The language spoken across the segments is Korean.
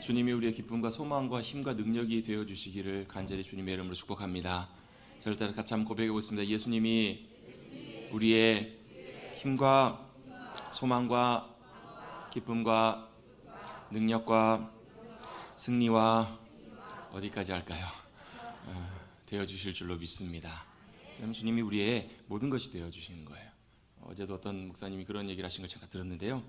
주님이 우리의 기쁨과 소망과 힘과 능력이 되어 주시기를 간절히 주님의 이름으로 축복합니다. 자, 일단 같이 한번 고백해 보겠습니다. 예수님이 우리의 힘과 소망과 기쁨과 능력과 승리와 어디까지 할까요? 되어 주실 줄로 믿습니다. 그럼 주님이 우리의 모든 것이 되어 주시는 거예요. 어제도 어떤 목사님이 그런 얘기를 하신 걸 제가 들었는데요.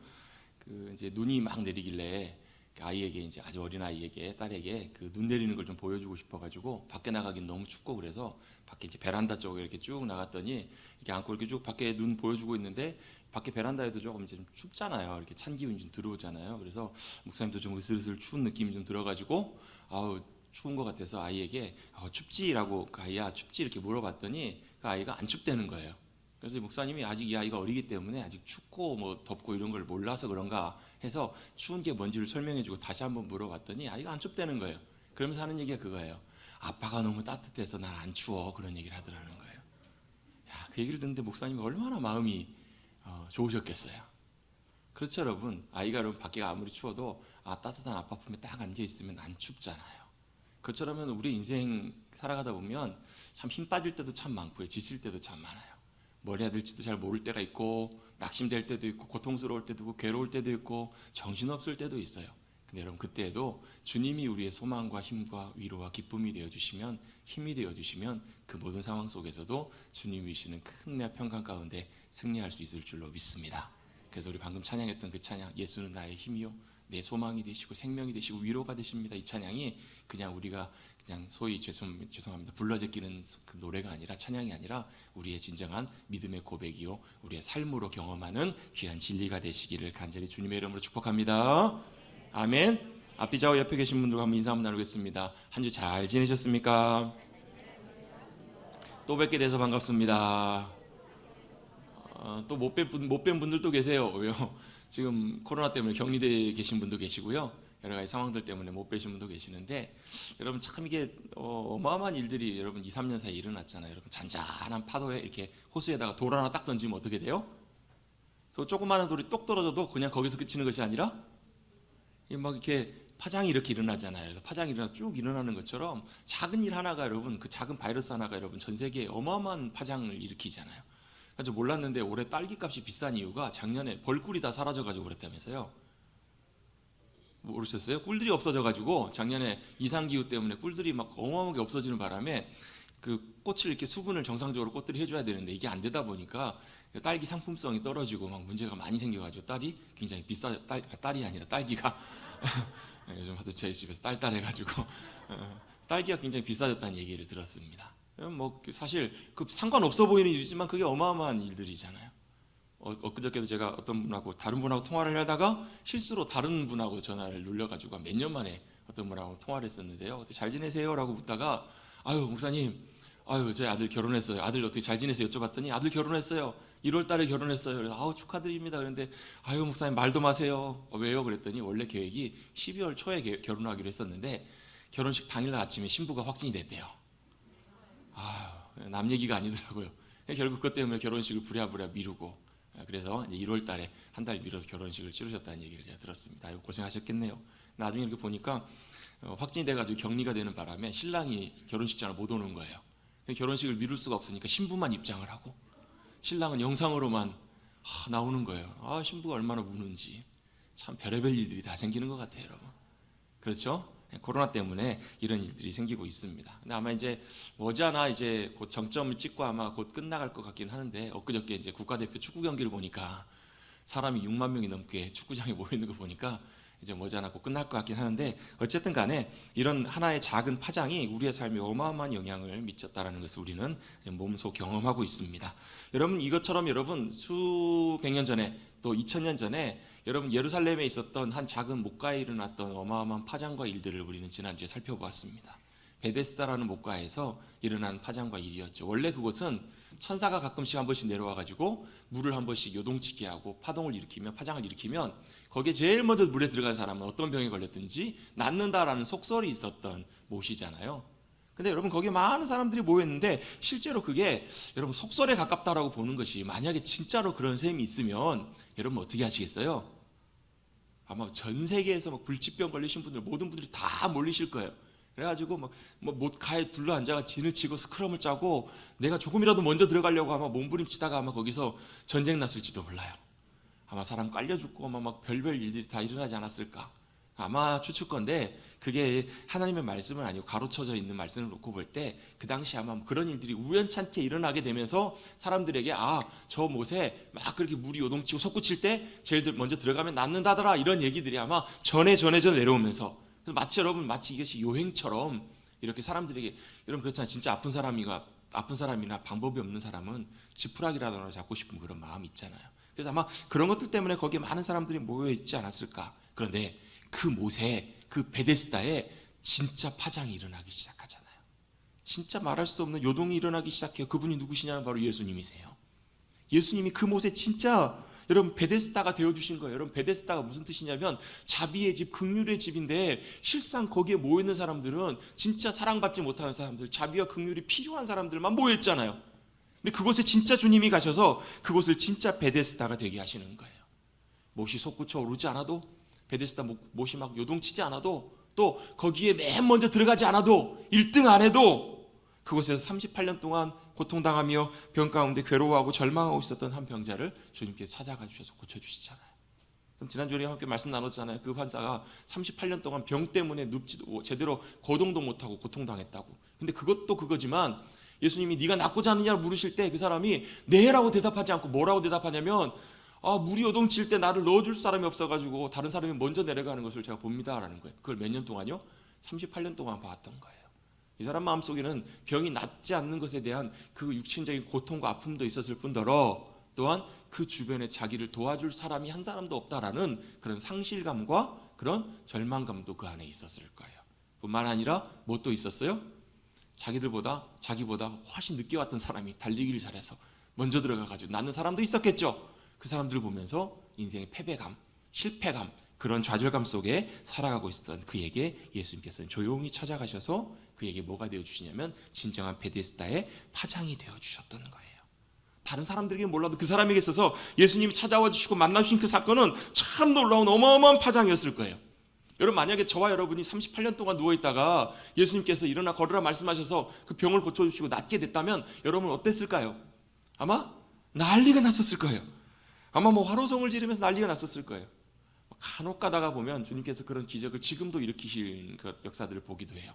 이제 눈이 막 내리길래 아이에게, 이제 아주 어린 아이에게, 딸에게 그 눈 내리는 걸 좀 보여주고 싶어가지고 밖에 나가긴 너무 춥고, 그래서 밖에 이제 베란다 쪽에 이렇게 쭉 나갔더니 이렇게 안고 이렇게 쭉 밖에 눈 보여주고 있는데, 밖에 베란다에도 조금 이제 좀 춥잖아요. 이렇게 찬 기운이 좀 들어오잖아요. 그래서 목사님도 좀 슬슬 추운 느낌이 좀 들어가지고 추운 것 같아서 아이에게 춥지라고, 그 아이야 춥지 이렇게 물어봤더니 그 아이가 안 춥다는 거예요. 그래서 목사님이 아직 이 아이가 어리기 때문에 아직 춥고 뭐 덥고 이런 걸 몰라서 그런가 해서 추운 게 뭔지를 설명해주고 다시 한번 물어봤더니 아이가 안 춥다는 거예요. 그러면서 하는 얘기가 그거예요. 아빠가 너무 따뜻해서 난 안 추워, 그런 얘기를 하더라는 거예요. 야, 그 얘기를 듣는데 목사님이 얼마나 마음이 좋으셨겠어요. 그렇죠 여러분. 아이가 여러분 밖에가 아무리 추워도 따뜻한 아빠 품에 딱 앉아있으면 안 춥잖아요. 그처럼 우리 인생 살아가다 보면 참 힘 빠질 때도 참 많고요, 지칠 때도 참 많아요. 뭘 해야 될지도 잘 모를 때가 있고, 낙심될 때도 있고, 고통스러울 때도 있고, 괴로울 때도 있고, 정신없을 때도 있어요. 근데 여러분, 그때에도 주님이 우리의 소망과 힘과 위로와 기쁨이 되어주시면, 힘이 되어주시면 그 모든 상황 속에서도 주님이 주시는 큰 은혜와 평강 가운데 승리할 수 있을 줄로 믿습니다. 그래서 우리 방금 찬양했던 그 찬양, 예수는 나의 힘이요 내 소망이 되시고 생명이 되시고 위로가 되십니다, 이 찬양이 그냥 우리가 그냥 소위 죄송합니다 불러제끼는 그 노래가 아니라, 찬양이 아니라 우리의 진정한 믿음의 고백이요 우리의 삶으로 경험하는 귀한 진리가 되시기를 간절히 주님의 이름으로 축복합니다. 아멘. 앞뒤 좌우 옆에 계신 분들과 한번 인사 한번 나누겠습니다. 한 주 잘 지내셨습니까? 또 뵙게 돼서 반갑습니다. 또 못 뵌 분들도 계세요. 왜요? 지금 코로나 때문에 격리되어 계신 분도 계시고요, 여러 가지 상황들 때문에 못 뵈신 분도 계시는데, 여러분 참 이게 어마어마한 일들이 여러분 2, 3년 사이에 일어났잖아요. 여러분 잔잔한 파도에 이렇게 호수에다가 돌 하나 딱 던지면 어떻게 돼요? 그 조그마한 돌이 똑 떨어져도 그냥 거기서 그치는 것이 아니라 막 이렇게 파장이 이렇게 일어나잖아요. 그래서 파장이 쭉 일어나는 것처럼 작은 일 하나가, 여러분 그 작은 바이러스 하나가 여러분 전 세계에 어마어마한 파장을 일으키잖아요. 그래서 몰랐는데 올해 딸기값이 비싼 이유가 작년에 벌꿀이 다 사라져가지고 그랬다면서요. 모르셨어요? 꿀들이 없어져가지고 작년에 이상기후 때문에 꿀들이 막 어마어마하게 없어지는 바람에 그 꽃을 이렇게 수분을 정상적으로 꽃들이 해줘야 되는데 이게 안 되다 보니까 딸기 상품성이 떨어지고 막 문제가 많이 생겨가지고 딸이 굉장히 딸이 아니라 딸기가 요즘 하도 제 집에서 딸딸해가지고 딸기가 굉장히 비싸졌다는 얘기를 들었습니다. 뭐 사실 그 상관없어 보이는 일이지만 그게 어마어마한 일들이잖아요. 엊그저께도 제가 어떤 분하고 다른 분하고 통화를 하다가 실수로 다른 분하고 전화를 눌려가지고 몇 년 만에 어떤 분하고 통화를 했었는데요. 어떻게 잘 지내세요? 라고 묻다가 목사님 저희 아들 결혼했어요. 아들 어떻게 잘 지내세요? 여쭤봤더니 아들 결혼했어요. 1월 달에 결혼했어요. 그래서 축하드립니다. 그런데 목사님 말도 마세요. 왜요? 그랬더니 원래 계획이 12월 초에 결혼하기로 했었는데 결혼식 당일날 아침에 신부가 확진이 됐대요. 남 얘기가 아니더라고요. 결국 그것 때문에 결혼식을 부랴부랴 미루고, 그래서 1월 달에 한 달 미뤄서 결혼식을 치르셨다는 얘기를 제가 들었습니다. 고생하셨겠네요. 나중에 이렇게 보니까 확진이 돼가지고 격리가 되는 바람에 신랑이 결혼식장을 못 오는 거예요. 결혼식을 미룰 수가 없으니까 신부만 입장을 하고 신랑은 영상으로만 나오는 거예요. 신부가 얼마나 우는지. 참 별의별 일들이 다 생기는 것 같아요, 여러분. 그렇죠? 코로나 때문에 이런 일들이 생기고 있습니다. 근데 아마 이제 머지않아 이제 곧 정점을 찍고 아마 곧 끝나갈 것 같긴 하는데, 엊그저께 이제 국가대표 축구 경기를 보니까 사람이 6만 명이 넘게 축구장에 모여 있는 거 보니까 이제 머지않아 곧 끝날 것 같긴 하는데, 어쨌든 간에 이런 하나의 작은 파장이 우리의 삶에 어마어마한 영향을 미쳤다라는 것을 우리는 몸소 경험하고 있습니다. 여러분 이것처럼 여러분 수백 년 전에 또 2000년 전에 여러분 예루살렘에 있었던 한 작은 목가에 일어났던 어마어마한 파장과 일들을 우리는 지난주에 살펴보았습니다. 베데스다라는 목가에서 일어난 파장과 일이었죠. 원래 그곳은 천사가 가끔씩 한 번씩 내려와가지고 물을 한 번씩 요동치게 하고 파동을 일으키면, 파장을 일으키면 거기에 제일 먼저 물에 들어간 사람은 어떤 병에 걸렸든지 낫는다라는 속설이 있었던 못이잖아요. 근데 여러분 거기에 많은 사람들이 모였는데 실제로 그게 여러분 속설에 가깝다라고 보는 것이, 만약에 진짜로 그런 셈이 있으면 여러분 어떻게 하시겠어요? 아마 전 세계에서 막 불치병 걸리신 분들 모든 분들이 다 몰리실 거예요. 그래가지고 못가에 둘러 앉아가 진을 치고 스크럼을 짜고 내가 조금이라도 먼저 들어가려고 아마 몸부림치다가 아마 거기서 전쟁 났을지도 몰라요. 아마 사람 깔려 죽고 아마 막 별별 일들이 다 일어나지 않았을까. 아마 추측건데 그게 하나님의 말씀은 아니고 가로쳐져 있는 말씀을 놓고 볼 때 그 당시 아마 그런 일들이 우연찮게 일어나게 되면서 사람들에게 저 못에 막 그렇게 물이 요동치고 솟구칠 때 제일 먼저 들어가면 낫는다더라 이런 얘기들이 아마 전에 내려오면서 마치 여러분 마치 이것이 요행처럼 이렇게 사람들에게 여러분 그렇잖아요. 진짜 아픈 사람이나 방법이 없는 사람은 지푸라기라도 잡고 싶은 그런 마음이 있잖아요. 그래서 아마 그런 것들 때문에 거기에 많은 사람들이 모여 있지 않았을까. 그런데 그 못에 그 베데스다에 진짜 파장이 일어나기 시작하잖아요. 진짜 말할 수 없는 요동이 일어나기 시작해요. 그분이 누구시냐면 바로 예수님이세요. 예수님이 그 못에 진짜 여러분 베데스다가 되어주신 거예요. 여러분 베데스다가 무슨 뜻이냐면 자비의 집, 긍휼의 집인데 실상 거기에 모여있는 사람들은 진짜 사랑받지 못하는 사람들, 자비와 긍휼이 필요한 사람들만 모여있잖아요. 근데 그곳에 진짜 주님이 가셔서 그곳을 진짜 베데스다가 되게 하시는 거예요. 못이 솟구쳐 오르지 않아도 베데스다 못이 막 요동치지 않아도 또 거기에 맨 먼저 들어가지 않아도 1등 안 해도 그곳에서 38년 동안 고통당하며 병 가운데 괴로워하고 절망하고 있었던 한 병자를 주님께서 찾아가 주셔서 고쳐주시잖아요. 그럼 지난주에 우리가 함께 말씀 나눴잖아요. 그 환자가 38년 동안 병 때문에 눕지도 제대로 거동도 못하고 고통당했다고. 근데 그것도 그거지만 예수님이 네가 낫고자 하느냐고 물으실 때 그 사람이 네라고 대답하지 않고 뭐라고 대답하냐면 물이 요동칠 때 나를 넣어줄 사람이 없어가지고 다른 사람이 먼저 내려가는 것을 제가 봅니다 라는 거예요. 그걸 몇 년 동안요? 38년 동안 봤던 거예요. 이 사람 마음속에는 병이 낫지 않는 것에 대한 그 육신적인 고통과 아픔도 있었을 뿐더러 또한 그 주변에 자기를 도와줄 사람이 한 사람도 없다라는 그런 상실감과 그런 절망감도 그 안에 있었을 거예요. 뿐만 아니라 뭐 또 있었어요? 자기보다 훨씬 늦게 왔던 사람이 달리기를 잘해서 먼저 들어가가지고 낫는 사람도 있었겠죠. 그 사람들을 보면서 인생의 패배감, 실패감, 그런 좌절감 속에 살아가고 있었던 그에게 예수님께서는 조용히 찾아가셔서 그에게 뭐가 되어주시냐면 진정한 베데스다의 파장이 되어주셨던 거예요. 다른 사람들에게 몰라도 그 사람에게 있어서 예수님이 찾아와 주시고 만나주신 그 사건은 참 놀라운 어마어마한 파장이었을 거예요. 여러분 만약에 저와 여러분이 38년 동안 누워있다가 예수님께서 일어나 걸으라 말씀하셔서 그 병을 고쳐주시고 낫게 됐다면 여러분은 어땠을까요? 아마 난리가 났었을 거예요. 아마 화로성을 지르면서 난리가 났었을 거예요. 간혹 가다가 보면 주님께서 그런 기적을 지금도 일으키실 그 역사들을 보기도 해요.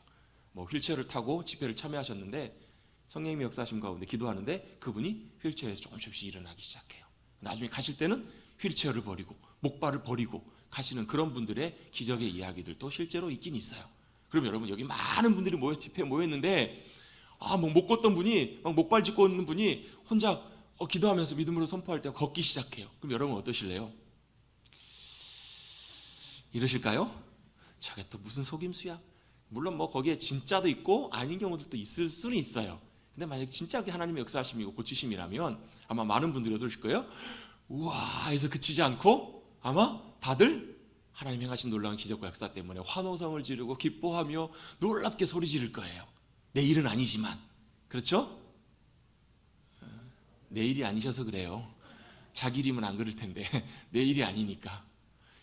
휠체어를 타고 집회를 참여하셨는데 성령님의 역사하심 가운데 기도하는데 그분이 휠체어에서 조금씩 일어나기 시작해요. 나중에 가실 때는 휠체어를 버리고 목발을 버리고 가시는 그런 분들의 기적의 이야기들도 실제로 있긴 있어요. 그럼 여러분 여기 많은 분들이 집회에 모였는데 못 걷던 분이 목발 짚고 있는 분이 혼자 기도하면서 믿음으로 선포할 때 걷기 시작해요. 그럼 여러분 어떠실래요? 이러실까요? 저게 또 무슨 속임수야? 물론 거기에 진짜도 있고 아닌 경우도 있을 수는 있어요. 근데 만약 진짜 하나님의 역사하심이고 고치심이라면 아마 많은 분들이 어떠실 거예요? 우와 해서 그치지 않고 아마 다들 하나님 행하신 놀라운 기적과 역사 때문에 환호성을 지르고 기뻐하며 놀랍게 소리 지를 거예요. 내 일은 아니지만 그렇죠? 내 일이 아니셔서 그래요. 자기 일이면 안 그럴 텐데 내 일이 아니니까.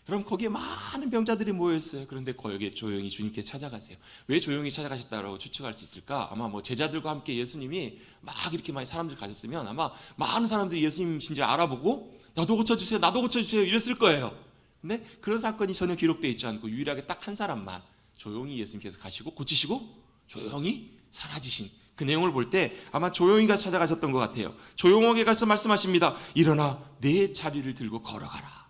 여러분 거기에 많은 병자들이 모여있어요. 그런데 거기에 조용히 주님께 찾아가세요. 왜 조용히 찾아가셨다고 추측할 수 있을까? 아마 제자들과 함께 예수님이 막 이렇게 많이 사람들 가셨으면 아마 많은 사람들이 예수님이신지 알아보고 나도 고쳐주세요 이랬을 거예요. 근데 그런 사건이 전혀 기록되어 있지 않고 유일하게 딱 한 사람만 조용히 예수님께서 가시고 고치시고 조용히 사라지신 그 내용을 볼 때 아마 조용히 찾아가셨던 것 같아요. 조용하게 가서 말씀하십니다. 일어나 내 자리를 들고 걸어가라.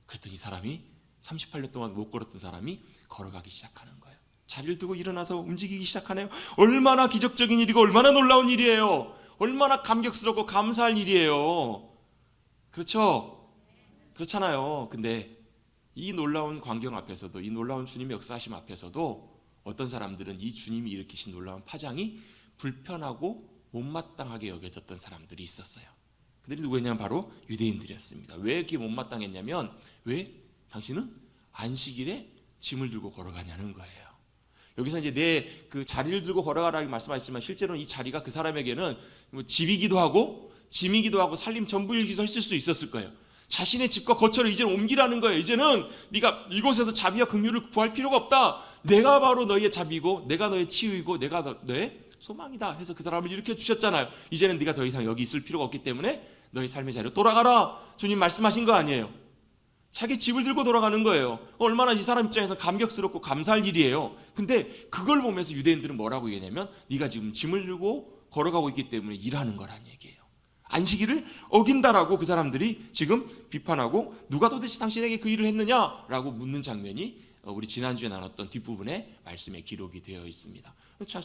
그랬더니 이 사람이 38년 동안 못 걸었던 사람이 걸어가기 시작하는 거예요. 자리를 두고 일어나서 움직이기 시작하네요. 얼마나 기적적인 일이고 얼마나 놀라운 일이에요. 얼마나 감격스럽고 감사할 일이에요. 그렇죠? 그렇잖아요. 근데 이 놀라운 광경 앞에서도 이 놀라운 주님의 역사하심 앞에서도 어떤 사람들은 이 주님이 일으키신 놀라운 파장이 불편하고 못마땅하게 여겨졌던 사람들이 있었어요. 그들이 누구였냐면 바로 유대인들이었습니다. 왜 이렇게 못마땅했냐면 왜 당신은 안식일에 짐을 들고 걸어가냐는 거예요. 여기서 이제 내 그 자리를 들고 걸어가라고 말씀하셨지만 실제로는 이 자리가 그 사람에게는 집이기도 하고 짐이기도 하고 살림 전부이기도 했을 수도 있었을 거예요. 자신의 집과 거처를 이제는 옮기라는 거예요. 이제는 네가 이곳에서 자비와 긍휼을 구할 필요가 없다. 내가 바로 너희의 자비고 내가 너의 치유이고 내가 너의 소망이다 해서 그 사람을 일으켜 주셨잖아요. 이제는 네가 더 이상 여기 있을 필요가 없기 때문에 너희 삶의 자리로 돌아가라. 주님 말씀하신 거 아니에요. 자기 집을 들고 돌아가는 거예요. 얼마나 이 사람 입장에서 감격스럽고 감사할 일이에요. 근데 그걸 보면서 유대인들은 뭐라고 얘기하냐면 네가 지금 짐을 들고 걸어가고 있기 때문에 일하는 거란 얘기예요. 안식일을 어긴다라고 그 사람들이 지금 비판하고 누가 도대체 당신에게 그 일을 했느냐라고 묻는 장면이 우리 지난주에 나눴던 뒷부분에 말씀에 기록이 되어 있습니다.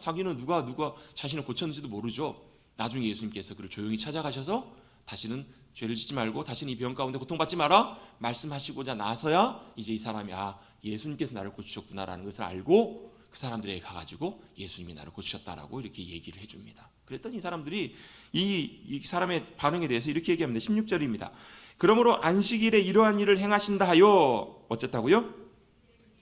자기는 누가 자신을 고쳤는지도 모르죠. 나중에 예수님께서 그를 조용히 찾아가셔서 다시는 죄를 짓지 말고 다시는 이 병 가운데 고통받지 마라 말씀하시고자 나서야 이제 이 사람이 예수님께서 나를 고치셨구나라는 것을 알고 그 사람들에게 가가지고 예수님이 나를 고치셨다라고 이렇게 얘기를 해줍니다. 그랬더니 이 사람들이 이 사람의 반응에 대해서 이렇게 얘기합니다. 16절입니다. 그러므로 안식일에 이러한 일을 행하신다 하여 어쨌다고요?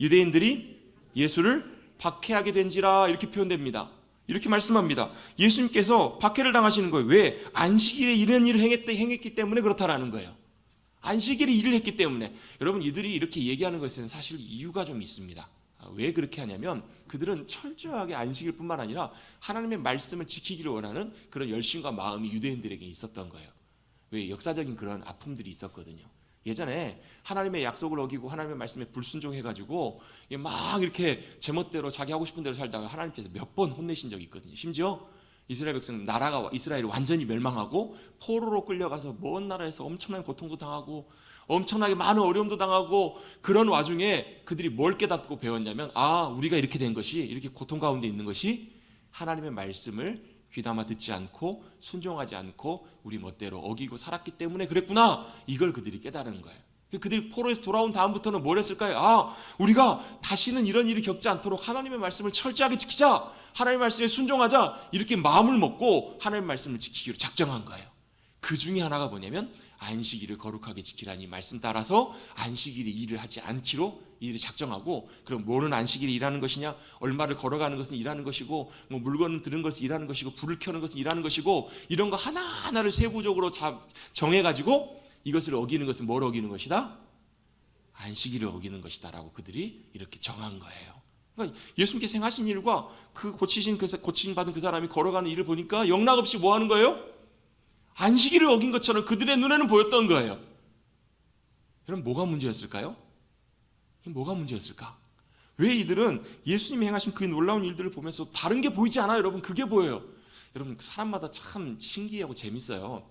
유대인들이 예수를 박해하게 된지라 이렇게 표현됩니다. 이렇게 말씀합니다. 예수님께서 박해를 당하시는 거예요. 왜? 안식일에 이런 일을 행했기 때문에 그렇다라는 거예요. 안식일에 일을 했기 때문에. 여러분 이들이 이렇게 얘기하는 것에는 사실 이유가 좀 있습니다. 왜 그렇게 하냐면 그들은 철저하게 안식일 뿐만 아니라 하나님의 말씀을 지키기를 원하는 그런 열심과 마음이 유대인들에게 있었던 거예요. 왜? 역사적인 그런 아픔들이 있었거든요. 예전에 하나님의 약속을 어기고 하나님의 말씀에 불순종해가지고 막 이렇게 제멋대로 자기 하고 싶은 대로 살다가 하나님께서 몇 번 혼내신 적이 있거든요. 심지어 이스라엘 백성 나라가 이스라엘이 완전히 멸망하고 포로로 끌려가서 먼 나라에서 엄청난 고통도 당하고 엄청나게 많은 어려움도 당하고 그런 와중에 그들이 뭘 깨닫고 배웠냐면 우리가 이렇게 된 것이 이렇게 고통 가운데 있는 것이 하나님의 말씀을 귀담아 듣지 않고 순종하지 않고 우리 멋대로 어기고 살았기 때문에 그랬구나. 이걸 그들이 깨달은 거예요. 그들이 포로에서 돌아온 다음부터는 뭘 했을까요? 우리가 다시는 이런 일을 겪지 않도록 하나님의 말씀을 철저하게 지키자. 하나님의 말씀에 순종하자. 이렇게 마음을 먹고 하나님의 말씀을 지키기로 작정한 거예요. 그 중에 하나가 뭐냐면 안식일을 거룩하게 지키라니 말씀 따라서 안식일에 일을 하지 않기로 일을 작정하고, 그럼 뭐는 안식일에 일하는 것이냐? 얼마를 걸어가는 것은 일하는 것이고, 뭐 물건을 드는 것은 일하는 것이고, 불을 켜는 것은 일하는 것이고, 이런 거 하나하나를 세부적으로 정해가지고 이것을 어기는 것은 뭘 어기는 것이다? 안식일을 어기는 것이다 라고 그들이 이렇게 정한 거예요. 그러니까 예수님께서 행하신 일과 그 고치신 받은 그 사람이 걸어가는 일을 보니까 영락없이 뭐 하는 거예요? 안식일을 어긴 것처럼 그들의 눈에는 보였던 거예요. 여러분 뭐가 문제였을까요? 뭐가 문제였을까? 왜 이들은 예수님이 행하신 그 놀라운 일들을 보면서 다른 게 보이지 않아요? 여러분 그게 보여요. 여러분 사람마다 참 신기하고 재밌어요.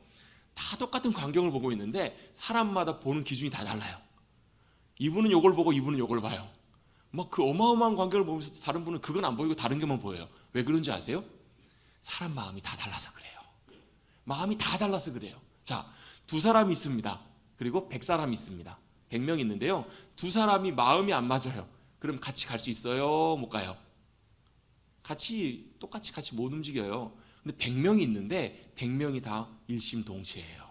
다 똑같은 광경을 보고 있는데 사람마다 보는 기준이 다 달라요. 이분은 이걸 보고 이분은 이걸 봐요. 막 그 어마어마한 광경을 보면서 다른 분은 그건 안 보이고 다른 게만 보여요. 왜 그런지 아세요? 사람 마음이 다 달라서 그래요. 마음이 다 달라서 그래요. 자, 두 사람이 있습니다. 그리고 100사람이 있습니다. 100명이 있는데요. 두 사람이 마음이 안 맞아요. 그럼 같이 갈 수 있어요? 못 가요? 똑같이 못 움직여요. 근데 100명이 있는데 100명이 다 일심동체예요.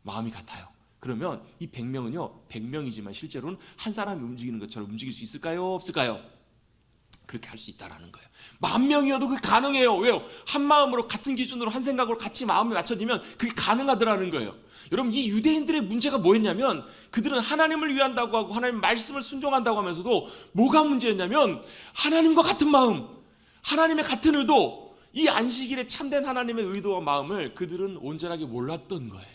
마음이 같아요. 그러면 이 100명은요, 100명이지만 실제로는 한 사람이 움직이는 것처럼 움직일 수 있을까요? 없을까요? 그렇게 할 수 있다라는 거예요. 10,000명이어도 그게 가능해요. 왜요? 한 마음으로 같은 기준으로 한 생각으로 같이 마음이 맞춰지면 그게 가능하더라는 거예요. 여러분 이 유대인들의 문제가 뭐였냐면 그들은 하나님을 위한다고 하고 하나님 말씀을 순종한다고 하면서도 뭐가 문제였냐면 하나님과 같은 마음, 하나님의 같은 의도, 이 안식일에 참된 하나님의 의도와 마음을 그들은 온전하게 몰랐던 거예요.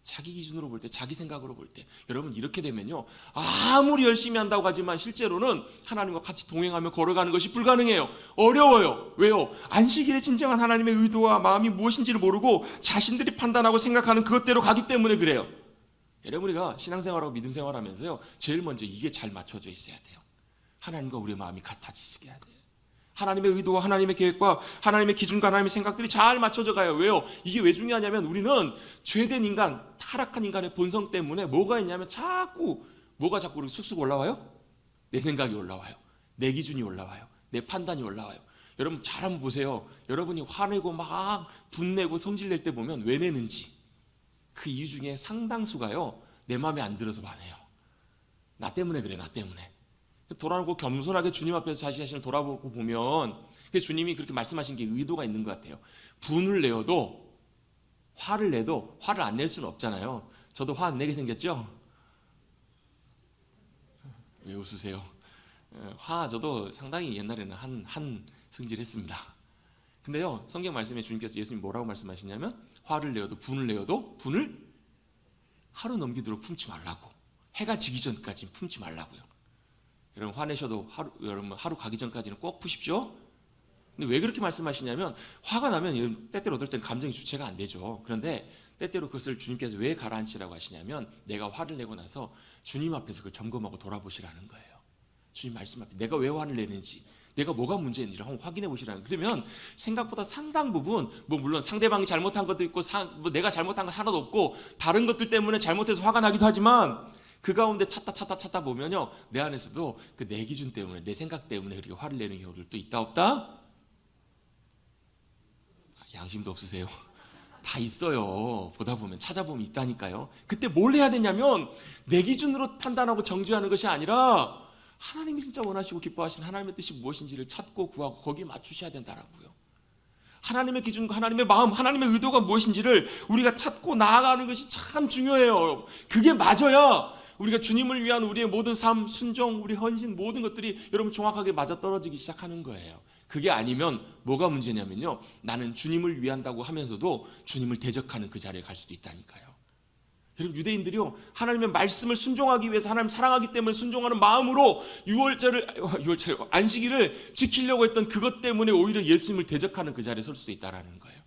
자기 기준으로 볼 때, 자기 생각으로 볼 때. 여러분 이렇게 되면요, 아무리 열심히 한다고 하지만 실제로는 하나님과 같이 동행하며 걸어가는 것이 불가능해요. 어려워요. 왜요? 안식일에 진정한 하나님의 의도와 마음이 무엇인지를 모르고 자신들이 판단하고 생각하는 그것대로 가기 때문에 그래요. 여러분 우리가 신앙생활하고 믿음생활하면서요, 제일 먼저 이게 잘 맞춰져 있어야 돼요. 하나님과 우리의 마음이 같아지게 해야 돼요. 하나님의 의도와 하나님의 계획과 하나님의 기준과 하나님의 생각들이 잘 맞춰져 가요. 왜요? 이게 왜 중요하냐면 우리는 죄된 인간, 타락한 인간의 본성 때문에 뭐가 있냐면 뭐가 자꾸 쑥쑥 올라와요? 내 생각이 올라와요. 내 기준이 올라와요. 내 판단이 올라와요. 여러분 잘 한번 보세요. 여러분이 화내고 막 분내고 성질낼 때 보면 왜 내는지 그 이유 중에 상당수가요, 내 마음에 안 들어서 화내요. 나 때문에 그래, 나 때문에. 돌아오고 겸손하게 주님 앞에서 자기 자신을 돌아보고 보면 주님이 그렇게 말씀하신 게 의도가 있는 것 같아요. 분을 내어도 화를 안 낼 수는 없잖아요. 저도 화 안 내게 생겼죠? 왜 웃으세요? 저도 상당히 옛날에는 한 승질했습니다. 근데요, 성경 말씀에 주님께서 예수님 뭐라고 말씀하시냐면 화를 내어도 분을 하루 넘기도록 품지 말라고. 해가 지기 전까지 품지 말라고요. 여러분 화내셔도 하루 가기 전까지는 꼭 푸십시오. 근데 왜 그렇게 말씀하시냐면 화가 나면 때때로 어떨 때는 감정이 주체가 안 되죠. 그런데 때때로 그것을 주님께서 왜 가라앉히라고 하시냐면 내가 화를 내고 나서 주님 앞에서 그걸 점검하고 돌아보시라는 거예요. 주님 말씀 앞에 내가 왜 화를 내는지, 내가 뭐가 문제인지를 한번 확인해 보시라는 거예요. 그러면 생각보다 상당 부분 물론 상대방이 잘못한 것도 있고 내가 잘못한 건 하나도 없고 다른 것들 때문에 잘못해서 화가 나기도 하지만 그 가운데 찾다 보면요, 내 안에서도 그 내 기준 때문에, 내 생각 때문에 그렇게 화를 내는 경우들도 있다 없다? 양심도 없으세요? 다 있어요. 보다 보면, 찾아보면 있다니까요. 그때 뭘 해야 되냐면 내 기준으로 판단하고 정죄하는 것이 아니라 하나님이 진짜 원하시고 기뻐하시는 하나님의 뜻이 무엇인지를 찾고 구하고 거기에 맞추셔야 된다라고요. 하나님의 기준과 하나님의 마음, 하나님의 의도가 무엇인지를 우리가 찾고 나아가는 것이 참 중요해요. 그게 맞아야 우리가 주님을 위한 우리의 모든 삶, 순종, 우리 헌신, 모든 것들이 여러분 정확하게 맞아떨어지기 시작하는 거예요. 그게 아니면 뭐가 문제냐면요, 나는 주님을 위한다고 하면서도 주님을 대적하는 그 자리에 갈 수도 있다니까요. 여러분, 유대인들이요, 하나님의 말씀을 순종하기 위해서, 하나님 사랑하기 때문에 순종하는 마음으로 안식일을 지키려고 했던 그것 때문에 오히려 예수님을 대적하는 그 자리에 설 수도 있다는 거예요.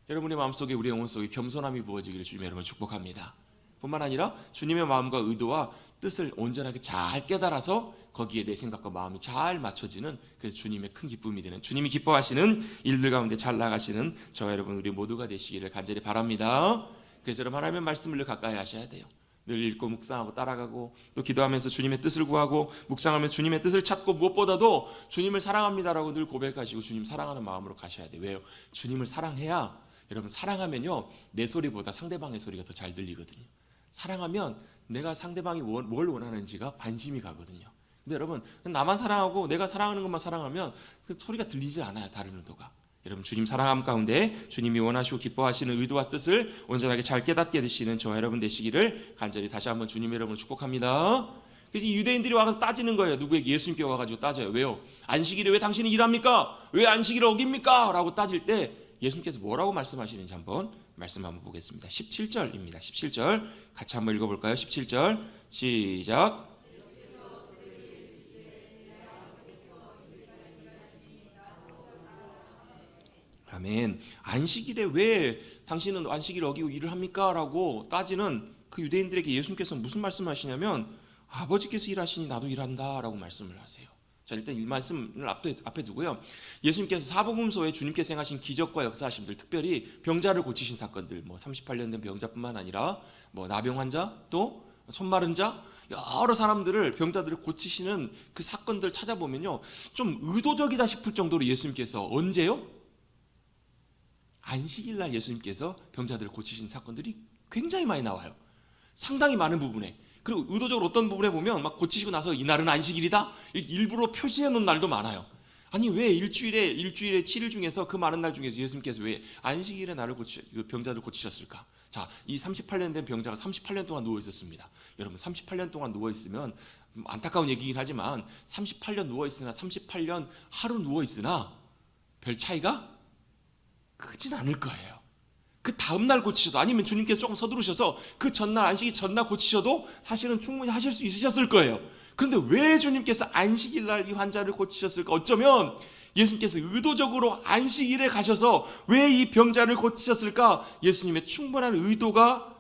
여러분의 마음속에, 우리의 영혼 속에 겸손함이 부어지기를 주님 여러분 축복합니다. 뿐만 아니라 주님의 마음과 의도와 뜻을 온전하게 잘 깨달아서 거기에 내 생각과 마음이 잘 맞춰지는, 그래서 주님의 큰 기쁨이 되는, 주님이 기뻐하시는 일들 가운데 잘 나가시는 저와 여러분 우리 모두가 되시기를 간절히 바랍니다. 그래서 여러분 하나님의 말씀을 늘 가까이 하셔야 돼요. 늘 읽고 묵상하고 따라가고 또 기도하면서 주님의 뜻을 구하고 묵상하면서 주님의 뜻을 찾고 무엇보다도 주님을 사랑합니다라고 늘 고백하시고 주님 사랑하는 마음으로 가셔야 돼요. 왜요? 주님을 사랑해야, 여러분 사랑하면요, 내 소리보다 상대방의 소리가 더 잘 들리거든요. 사랑하면 내가 상대방이 뭘 원하는지가 관심이 가거든요. 근데 여러분 나만 사랑하고 내가 사랑하는 것만 사랑하면 그 소리가 들리지 않아요. 다른 의도가. 여러분 주님 사랑함 가운데 주님이 원하시고 기뻐하시는 의도와 뜻을 온전하게 잘 깨닫게 되시는 저와 여러분 되시기를 간절히 다시 한번 주님 여러분을 축복합니다. 그래서 이 유대인들이 와서 따지는 거예요. 누구에게? 예수님께 와가지고 따져요. 왜요? 안식일에 왜 당신이 일합니까? 왜 안식일을 어깁니까? 라고 따질 때 예수님께서 뭐라고 말씀하시는지 한번 말씀 한번 보겠습니다. 17절입니다. 17절 같이 한번 읽어볼까요? 17절 시작. 아멘. 안식일에 왜 당신은 안식일을 어기고 일을 합니까? 라고 따지는 그 유대인들에게 예수님께서 무슨 말씀하시냐면 아버지께서 일하시니 나도 일한다 라고 말씀을 하세요. 자, 일단 이 말씀을 앞에 두고요. 예수님께서 사복음서에 주님께서 행하신 기적과 역사하심들, 특별히 병자를 고치신 사건들, 38년 된 병자뿐만 아니라 나병 환자, 또 손 마른 자, 여러 사람들을, 병자들을 고치시는 그 사건들 찾아보면요, 좀 의도적이다 싶을 정도로 예수님께서 언제요? 안식일 날 예수님께서 병자들을 고치신 사건들이 굉장히 많이 나와요. 상당히 많은 부분에. 그리고 의도적으로 어떤 부분에 보면 막 고치시고 나서 이날은 안식일이다 일부러 표시해 놓은 날도 많아요. 아니 왜 일주일에 7일 중에서 그 많은 날 중에서 예수님께서 왜 안식일에 나를 병자들 고치셨을까? 자, 이 38년 된 병자가 38년 동안 누워 있었습니다. 여러분 38년 동안 누워 있으면 안타까운 얘기긴 하지만 38년 누워 있으나 38년 하루 누워 있으나 별 차이가 크진 않을 거예요. 그 다음날 고치셔도, 아니면 주님께서 조금 서두르셔서 그 전날, 안식일 전날 고치셔도 사실은 충분히 하실 수 있으셨을 거예요. 그런데 왜 주님께서 안식일 날 이 환자를 고치셨을까? 어쩌면 예수님께서 의도적으로 안식일에 가셔서 왜 이 병자를 고치셨을까? 예수님의 충분한 의도가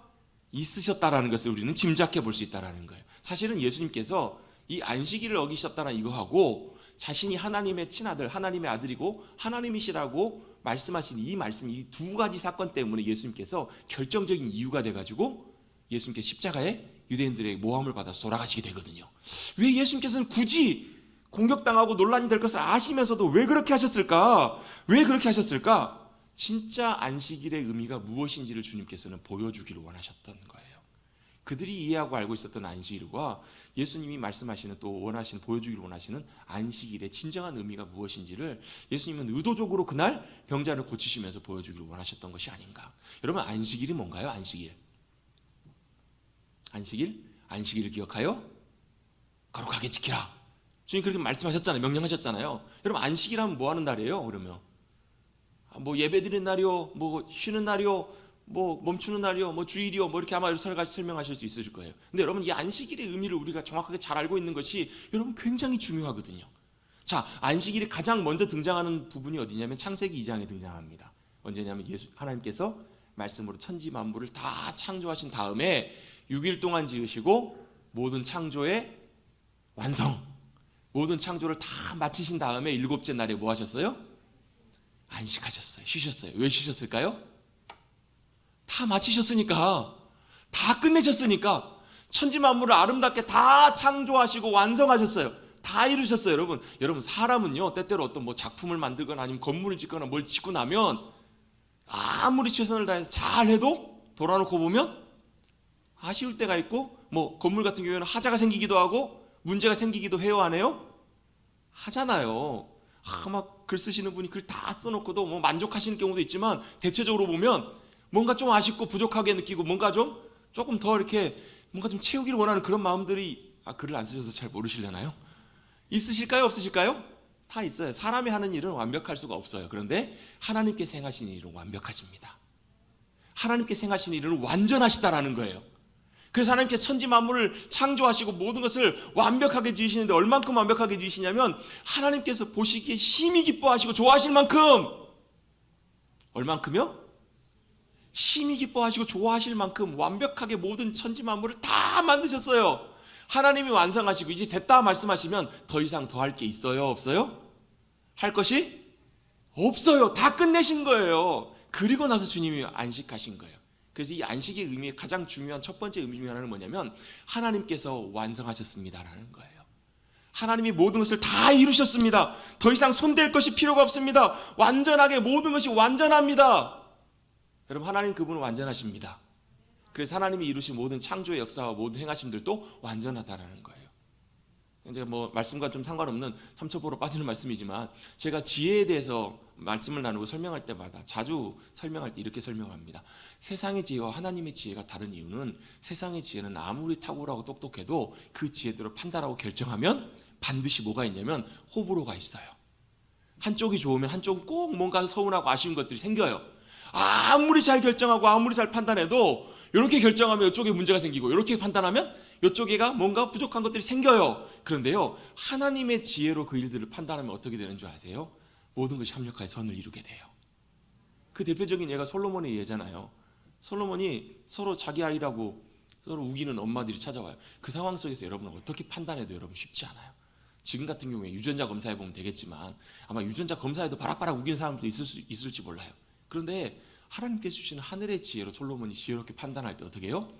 있으셨다라는 것을 우리는 짐작해 볼 수 있다는 거예요. 사실은 예수님께서 이 안식일을 어기셨다는 이거하고 자신이 하나님의 친아들, 하나님의 아들이고 하나님이시라고 말씀하신 이 말씀, 이 두 가지 사건 때문에 예수님께서 결정적인 이유가 돼가지고 예수님께서 십자가에 유대인들의 모함을 받아서 돌아가시게 되거든요. 왜 예수님께서는 굳이 공격당하고 논란이 될 것을 아시면서도 왜 그렇게 하셨을까? 왜 그렇게 하셨을까? 진짜 안식일의 의미가 무엇인지를 주님께서는 보여주기를 원하셨던 거예요. 그들이 이해하고 알고 있었던 안식일과 예수님이 말씀하시는, 또 원하시는, 보여주기를 원하시는 안식일의 진정한 의미가 무엇인지를 예수님은 의도적으로 그날 병자를 고치시면서 보여주기를 원하셨던 것이 아닌가. 여러분 안식일이 뭔가요? 안식일. 안식일을 기억하여 거룩하게 지키라. 주님 그렇게 말씀하셨잖아요. 명령하셨잖아요. 여러분 안식일하면 뭐 하는 날이에요? 그러면 뭐 예배드리는 날이요, 뭐 쉬는 날이요, 뭐 멈추는 날이요, 뭐 주일이요, 뭐 이렇게 아마 여러 가지 설명하실 수 있으실 거예요. 근데 여러분 이 안식일의 의미를 우리가 정확하게 잘 알고 있는 것이 여러분 굉장히 중요하거든요. 자, 안식일이 가장 먼저 등장하는 부분이 어디냐면 창세기 2장에 등장합니다. 언제냐면 하나님께서 말씀으로 천지 만물을 다 창조하신 다음에 6일 동안 지으시고 모든 창조의 완성, 모든 창조를 다 마치신 다음에 7째 날에 뭐 하셨어요? 안식하셨어요. 쉬셨어요. 왜 쉬셨을까요? 다 마치셨으니까, 다 끝내셨으니까, 천지 만물을 아름답게 다 창조하시고 완성하셨어요. 다 이루셨어요. 여러분 사람은요 때때로 어떤 뭐 작품을 만들거나 아니면 건물을 짓거나 뭘 짓고 나면 아무리 최선을 다해서 잘해도 돌아놓고 보면 아쉬울 때가 있고, 뭐 건물 같은 경우에는 하자가 생기기도 하고 문제가 생기기도 해요, 안 해요? 하잖아요. 막 글 쓰시는 분이 글 다 써놓고도 뭐 만족하시는 경우도 있지만 대체적으로 보면 뭔가 좀 아쉽고 부족하게 느끼고 뭔가 좀 조금 더 이렇게 뭔가 좀 채우기를 원하는 그런 마음들이, 글을 안 쓰셔서 잘 모르시려나요? 있으실까요? 없으실까요? 다 있어요. 사람이 하는 일은 완벽할 수가 없어요. 그런데 하나님께서 행하신 일은 완벽하십니다. 하나님께서 행하신 일은 완전하시다라는 거예요. 그래서 하나님께서 천지 만물을 창조하시고 모든 것을 완벽하게 지으시는데 얼만큼 완벽하게 지으시냐면 하나님께서 보시기에 심히 기뻐하시고 좋아하실 만큼, 얼만큼요? 심히 기뻐하시고 좋아하실 만큼 완벽하게 모든 천지 만물을 다 만드셨어요. 하나님이 완성하시고 이제 됐다 말씀하시면 더 이상 더 할 게 있어요? 없어요? 할 것이 없어요. 다 끝내신 거예요. 그리고 나서 주님이 안식하신 거예요. 그래서 이 안식의 의미의 가장 중요한 첫 번째 의미 중에 하나는 뭐냐면 하나님께서 완성하셨습니다라는 거예요. 하나님이 모든 것을 다 이루셨습니다. 더 이상 손댈 것이 필요가 없습니다. 완전하게 모든 것이 완전합니다. 여러분 하나님 그분은 완전하십니다. 그래서 하나님이 이루신 모든 창조의 역사와 모든 행하심들도 완전하다라는 거예요. 제가 뭐 말씀과 좀 상관없는 삼초보로 빠지는 말씀이지만 제가 지혜에 대해서 말씀을 나누고 설명할 때마다 자주 설명할 때 이렇게 설명합니다. 세상의 지혜와 하나님의 지혜가 다른 이유는 세상의 지혜는 아무리 탁월하고 똑똑해도 그 지혜대로 판단하고 결정하면 반드시 뭐가 있냐면 호불호가 있어요. 한쪽이 좋으면 한쪽은 꼭 뭔가 서운하고 아쉬운 것들이 생겨요. 아무리 잘 결정하고 아무리 잘 판단해도 이렇게 결정하면 이쪽에 문제가 생기고 이렇게 판단하면 이쪽에가 뭔가 부족한 것들이 생겨요. 그런데요 하나님의 지혜로 그 일들을 판단하면 어떻게 되는 줄 아세요? 모든 것이 합력하여 선을 이루게 돼요. 그 대표적인 예가 솔로몬의 예잖아요. 솔로몬이 서로 자기 아이라고 서로 우기는 엄마들이 찾아와요. 그 상황 속에서 여러분은 어떻게 판단해도 여러분 쉽지 않아요. 지금 같은 경우에 유전자 검사해 보면 되겠지만 아마 유전자 검사에도 바락바락 우기는 사람도 있을지 몰라요. 그런데 하나님께서 주시는 하늘의 지혜로 솔로몬이 지혜롭게 판단할 때 어떻게 해요?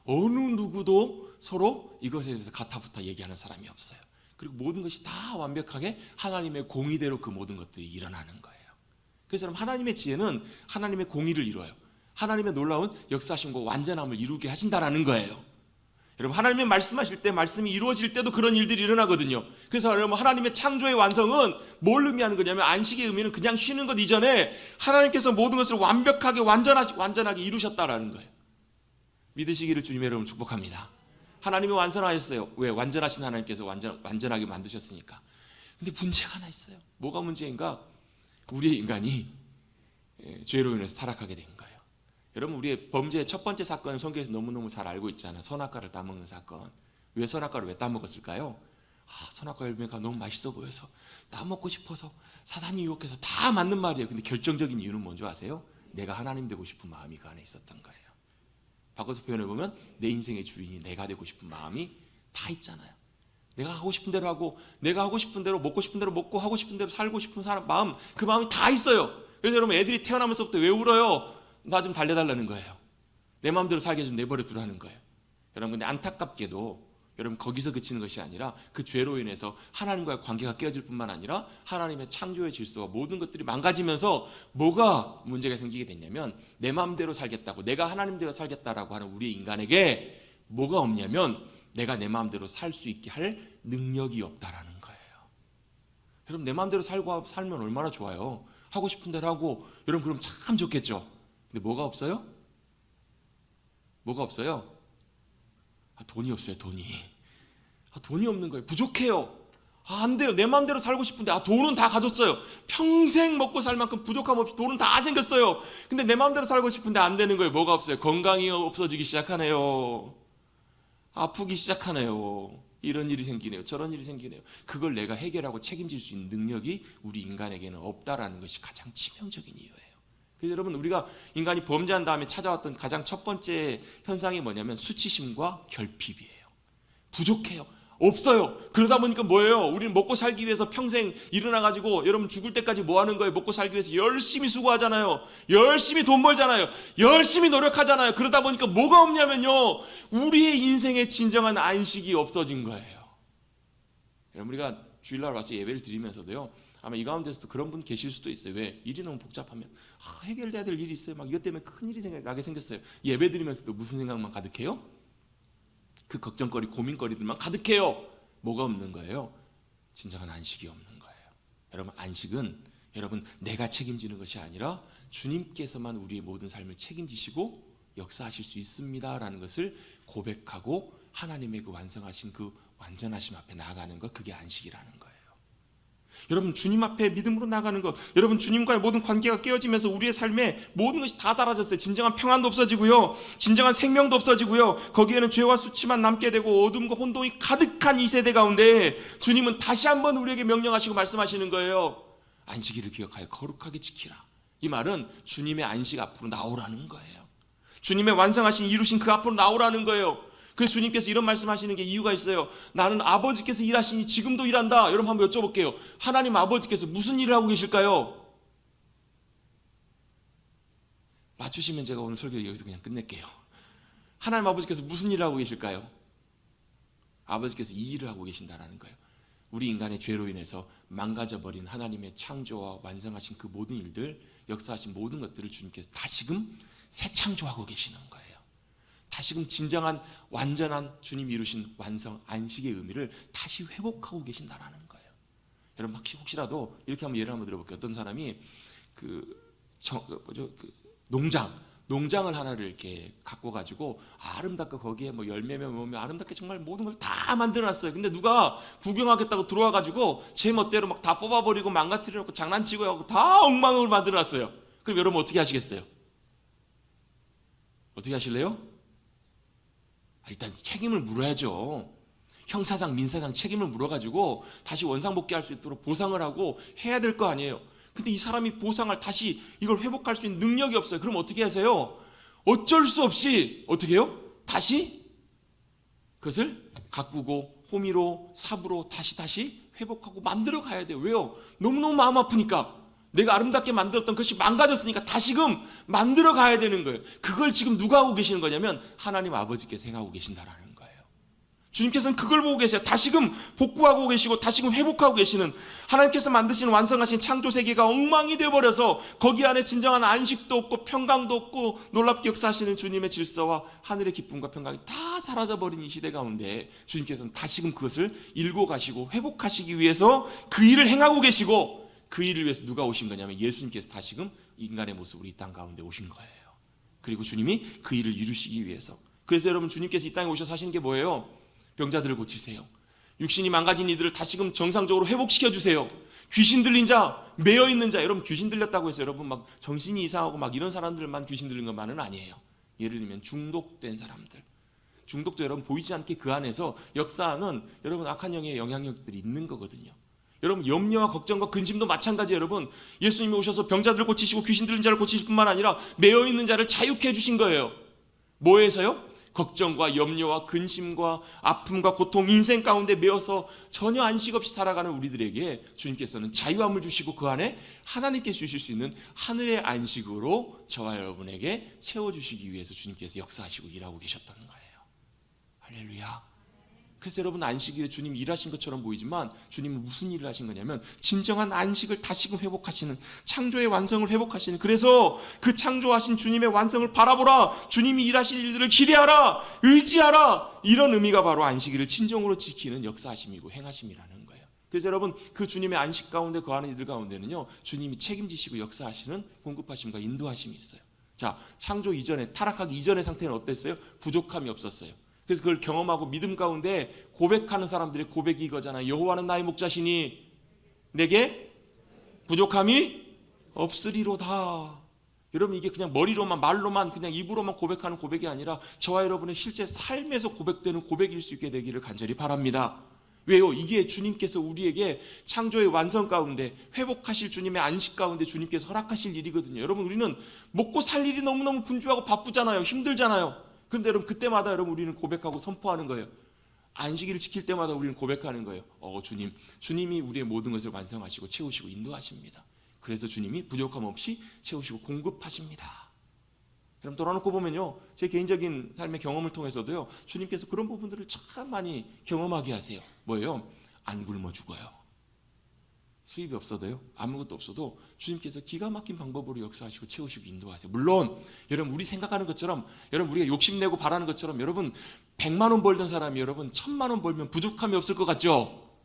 어느 누구도 서로 이것에 대해서 가타부타 얘기하는 사람이 없어요. 그리고 모든 것이 다 완벽하게 하나님의 공의대로 그 모든 것들이 일어나는 거예요. 그래서 여러분 하나님의 지혜는 하나님의 공의를 이루어요. 하나님의 놀라운 역사심과 완전함을 이루게 하신다라는 거예요. 여러분 하나님의 말씀하실 때 말씀이 이루어질 때도 그런 일들이 일어나거든요. 그래서 여러분 하나님의 창조의 완성은 뭘 의미하는 거냐면 안식의 의미는 그냥 쉬는 것 이전에 하나님께서 모든 것을 완벽하게 완전하게 이루셨다라는 거예요. 믿으시기를 주님의 이름으로 축복합니다. 하나님이 완성하셨어요. 왜? 완전하신 하나님께서 완전하게 만드셨으니까. 근데 문제가 하나 있어요. 뭐가 문제인가? 우리의 인간이 죄로 인해서 타락하게 된 거예요. 여러분 우리의 범죄의 첫 번째 사건은 성경에서 너무너무 잘 알고 있잖아요. 선악과를 따먹는 사건. 왜 선악과를 왜 따먹었을까요? 선악과 열매가 너무 맛있어 보여서 따먹고 싶어서 사단이 유혹해서 다 맞는 말이에요. 근데 결정적인 이유는 뭔지 아세요? 내가 하나님 되고 싶은 마음이 그 안에 있었던 거예요. 바꿔서 표현해보면 내 인생의 주인이 내가 되고 싶은 마음이 다 있잖아요. 내가 하고 싶은 대로 하고 내가 하고 싶은 대로 먹고 싶은 대로 먹고 하고 싶은 대로 살고 싶은 사람 마음, 그 마음이 다 있어요. 그래서 여러분 애들이 태어나면서부터 왜 울어요? 나 좀 달래달라는 거예요. 내 마음대로 살게 좀 내버려 두라는 거예요. 여러분 근데 안타깝게도 여러분 거기서 그치는 것이 아니라 그 죄로 인해서 하나님과의 관계가 깨어질 뿐만 아니라 하나님의 창조의 질서와 모든 것들이 망가지면서 뭐가 문제가 생기게 됐냐면 내 마음대로 살겠다고 내가 하나님대로 살겠다라고 하는 우리 인간에게 뭐가 없냐면 내가 내 마음대로 살 수 있게 할 능력이 없다라는 거예요. 여러분 내 마음대로 살면 얼마나 좋아요. 하고 싶은 대로 하고 여러분 그럼 참 좋겠죠. 근데 뭐가 없어요? 뭐가 없어요? 돈이 없어요. 돈이 없는 거예요. 부족해요. 안 돼요. 내 마음대로 살고 싶은데 돈은 다 가졌어요. 평생 먹고 살 만큼 부족함 없이 돈은 다 생겼어요. 근데 내 마음대로 살고 싶은데 안 되는 거예요. 뭐가 없어요? 건강이 없어지기 시작하네요. 아프기 시작하네요. 이런 일이 생기네요. 저런 일이 생기네요. 그걸 내가 해결하고 책임질 수 있는 능력이 우리 인간에게는 없다라는 것이 가장 치명적인 이유예요. 그래서 여러분, 우리가 인간이 범죄한 다음에 찾아왔던 가장 첫 번째 현상이 뭐냐면 수치심과 결핍이에요. 부족해요. 없어요. 그러다 보니까 뭐예요? 우리는 먹고 살기 위해서 평생 일어나가지고 여러분 죽을 때까지 뭐 하는 거예요? 먹고 살기 위해서 열심히 수고하잖아요. 열심히 돈 벌잖아요. 열심히 노력하잖아요. 그러다 보니까 뭐가 없냐면요, 우리의 인생의 진정한 안식이 없어진 거예요. 여러분, 우리가 주일날 와서 예배를 드리면서도요, 아마 이 가운데서도 그런 분 계실 수도 있어요. 왜? 일이 너무 복잡하면 해결돼야 될 일이 있어요. 막 이것 때문에 큰 일이 나게 생겼어요. 예배 드리면서도 무슨 생각만 가득해요? 그 걱정거리, 고민거리들만 가득해요. 뭐가 없는 거예요? 진정한 안식이 없는 거예요. 여러분, 안식은 여러분 내가 책임지는 것이 아니라 주님께서만 우리의 모든 삶을 책임지시고 역사하실 수 있습니다라는 것을 고백하고 하나님의 그 완성하신 그 완전하심 앞에 나아가는 것, 그게 안식이라는 거예요. 여러분, 주님 앞에 믿음으로 나가는 것, 여러분 주님과의 모든 관계가 깨어지면서 우리의 삶에 모든 것이 다 사라졌어요. 진정한 평안도 없어지고요, 진정한 생명도 없어지고요, 거기에는 죄와 수치만 남게 되고 어둠과 혼돈이 가득한 이 세대 가운데 주님은 다시 한번 우리에게 명령하시고 말씀하시는 거예요. 안식일을 기억하여 거룩하게 지키라. 이 말은 주님의 안식 앞으로 나오라는 거예요. 주님의 완성하신 이루신 그 앞으로 나오라는 거예요. 그래서 주님께서 이런 말씀하시는 게 이유가 있어요. 나는 아버지께서 일하시니 지금도 일한다. 여러분 한번 여쭤볼게요. 하나님 아버지께서 무슨 일을 하고 계실까요? 맞추시면 제가 오늘 설교 여기서 그냥 끝낼게요. 하나님 아버지께서 무슨 일을 하고 계실까요? 아버지께서 이 일을 하고 계신다라는 거예요. 우리 인간의 죄로 인해서 망가져버린 하나님의 창조와 완성하신 그 모든 일들, 역사하신 모든 것들을 주님께서 다시금 새 창조하고 계시는 거예요. 다시금 진정한 완전한 주님이 이루신 완성 안식의 의미를 다시 회복하고 계신다라는 거예요. 여러분 혹시라도 이렇게 한번 예를 한번 들어볼게요. 어떤 사람이 농장을 하나를 이렇게 갖고 가지고 아름답게 거기에 뭐 열매며 뭐며 아름답게 정말 모든 걸 다 만들어놨어요. 근데 누가 구경하겠다고 들어와 가지고 제 멋대로 막 다 뽑아버리고 망가뜨려놓고 장난치고 하고 다 엉망을 만들어놨어요. 그럼 여러분 어떻게 하시겠어요? 어떻게 하실래요? 일단 책임을 물어야죠. 형사상 민사상 책임을 물어가지고 다시 원상복귀할 수 있도록 보상을 하고 해야 될 거 아니에요. 근데 이 사람이 보상을 다시 이걸 회복할 수 있는 능력이 없어요. 그럼 어떻게 하세요? 어쩔 수 없이 어떻게 해요? 다시 그것을 가꾸고 호미로 삽으로 다시 회복하고 만들어 가야 돼요. 왜요? 너무너무 마음 아프니까. 내가 아름답게 만들었던 것이 망가졌으니까 다시금 만들어 가야 되는 거예요. 그걸 지금 누가 하고 계시는 거냐면 하나님 아버지께서 행하고 계신다라는 거예요. 주님께서는 그걸 보고 계세요. 다시금 복구하고 계시고 다시금 회복하고 계시는, 하나님께서 만드신 완성하신 창조 세계가 엉망이 되어버려서 거기 안에 진정한 안식도 없고 평강도 없고 놀랍게 역사하시는 주님의 질서와 하늘의 기쁨과 평강이 다 사라져버린 이 시대 가운데 주님께서는 다시금 그것을 일궈 가시고 회복하시기 위해서 그 일을 행하고 계시고, 그 일을 위해서 누가 오신 거냐면 예수님께서 다시금 인간의 모습으로 이 땅 가운데 오신 거예요. 그리고 주님이 그 일을 이루시기 위해서. 그래서 여러분, 주님께서 이 땅에 오셔서 하시는 게 뭐예요? 병자들을 고치세요. 육신이 망가진 이들을 다시금 정상적으로 회복시켜 주세요. 귀신 들린 자, 매여 있는 자, 여러분 귀신 들렸다고 해서 여러분 막 정신이 이상하고 막 이런 사람들만 귀신 들린 것만은 아니에요. 예를 들면 중독된 사람들, 중독도 여러분 보이지 않게 그 안에서 역사하는 여러분 악한 영의 영향력들이 있는 거거든요. 여러분 염려와 걱정과 근심도 마찬가지예요. 여러분 예수님이 오셔서 병자들을 고치시고 귀신 들린 자를 고치실 뿐만 아니라 매여 있는 자를 자유케 해주신 거예요. 뭐에서요? 걱정과 염려와 근심과 아픔과 고통, 인생 가운데 매여서 전혀 안식 없이 살아가는 우리들에게 주님께서는 자유함을 주시고 그 안에 하나님께 주실 수 있는 하늘의 안식으로 저와 여러분에게 채워주시기 위해서 주님께서 역사하시고 일하고 계셨다는 거예요. 할렐루야. 그래서 여러분 안식일에 주님이 일하신 것처럼 보이지만 주님은 무슨 일을 하신 거냐면 진정한 안식을 다시금 회복하시는, 창조의 완성을 회복하시는, 그래서 그 창조하신 주님의 완성을 바라보라, 주님이 일하실 일들을 기대하라, 의지하라, 이런 의미가 바로 안식일을 진정으로 지키는 역사하심이고 행하심이라는 거예요. 그래서 여러분 그 주님의 안식 가운데 거하는 이들 가운데는요 주님이 책임지시고 역사하시는 공급하심과 인도하심이 있어요. 자, 창조 이전에, 타락하기 이전의 상태는 어땠어요? 부족함이 없었어요. 그래서 그걸 경험하고 믿음 가운데 고백하는 사람들의 고백이 이거잖아요. 여호와는 나의 목자시니 내게 부족함이 없으리로다. 여러분, 이게 그냥 머리로만 말로만 그냥 입으로만 고백하는 고백이 아니라 저와 여러분의 실제 삶에서 고백되는 고백일 수 있게 되기를 간절히 바랍니다. 왜요? 이게 주님께서 우리에게 창조의 완성 가운데 회복하실 주님의 안식 가운데 주님께서 허락하실 일이거든요. 여러분, 우리는 먹고 살 일이 너무너무 분주하고 바쁘잖아요. 힘들잖아요. 그런데 여러분, 그때마다 여러분 우리는 고백하고 선포하는 거예요. 안식일을 지킬 때마다 우리는 고백하는 거예요. 주님이 우리의 모든 것을 완성하시고 채우시고 인도하십니다. 그래서 주님이 부족함 없이 채우시고 공급하십니다. 그럼 돌아놓고 보면요, 제 개인적인 삶의 경험을 통해서도요, 주님께서 그런 부분들을 참 많이 경험하게 하세요. 뭐예요? 안 굶어 죽어요. 수입이 없어도요, 아무것도 없어도 주님께서 기가 막힌 방법으로 역사하시고 채우시고 인도하세요. 물론 여러분, 우리 생각하는 것처럼, 여러분 우리가 욕심내고 바라는 것처럼, 여러분 100만 원 벌던 사람이 여러분 1000만 원 벌면 부족함이 없을 것 같죠?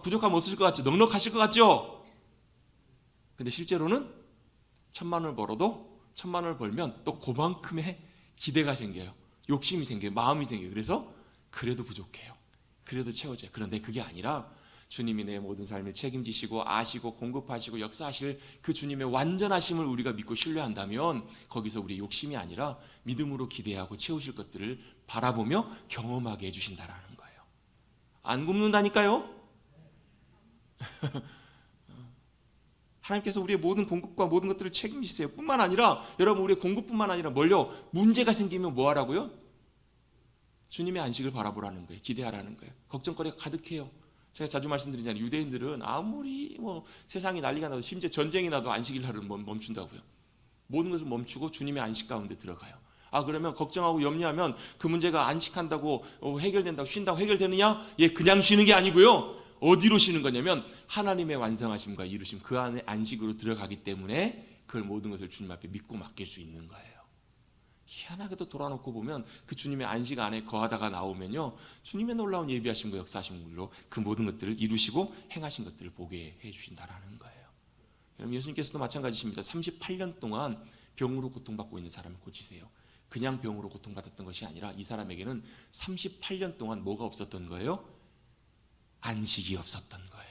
부족함 없을 것 같죠? 넉넉하실 것 같죠? 근데 실제로는 1000만 원을 벌어도 1000만 원을 벌면 또 그만큼의 기대가 생겨요. 욕심이 생겨요. 마음이 생겨요. 그래서 그래도 부족해요. 그래도 채워져요. 그런데 그게 아니라 주님이 내 모든 삶을 책임지시고 아시고 공급하시고 역사하실 그 주님의 완전하심을 우리가 믿고 신뢰한다면 거기서 우리의 욕심이 아니라 믿음으로 기대하고 채우실 것들을 바라보며 경험하게 해주신다라는 거예요. 안 굶는다니까요. 하나님께서 우리의 모든 공급과 모든 것들을 책임지세요. 뿐만 아니라 여러분, 우리의 공급뿐만 아니라 뭘요? 문제가 생기면 뭐 하라고요? 주님의 안식을 바라보라는 거예요. 기대하라는 거예요. 걱정거리가 가득해요. 제가 자주 말씀드리잖아요. 유대인들은 아무리 세상이 난리가 나도, 심지어 전쟁이 나도 안식일 하루를 멈춘다고요. 모든 것을 멈추고 주님의 안식 가운데 들어가요. 그러면 걱정하고 염려하면 그 문제가 안식한다고 해결된다고, 쉰다고 해결되느냐? 그냥 쉬는 게 아니고요. 어디로 쉬는 거냐면 하나님의 완성하심과 이루심, 그 안에 안식으로 들어가기 때문에 그걸 모든 것을 주님 앞에 믿고 맡길 수 있는 거예요. 희한하게도 돌아놓고 보면 그 주님의 안식 안에 거하다가 나오면요, 주님의 놀라운 예비하심과 역사하심으로 그 모든 것들을 이루시고 행하신 것들을 보게 해주신다라는 거예요. 여러분, 예수님께서도 마찬가지십니다. 38년 동안 병으로 고통받고 있는 사람을 고치세요. 그냥 병으로 고통받았던 것이 아니라 이 사람에게는 38년 동안 뭐가 없었던 거예요? 안식이 없었던 거예요.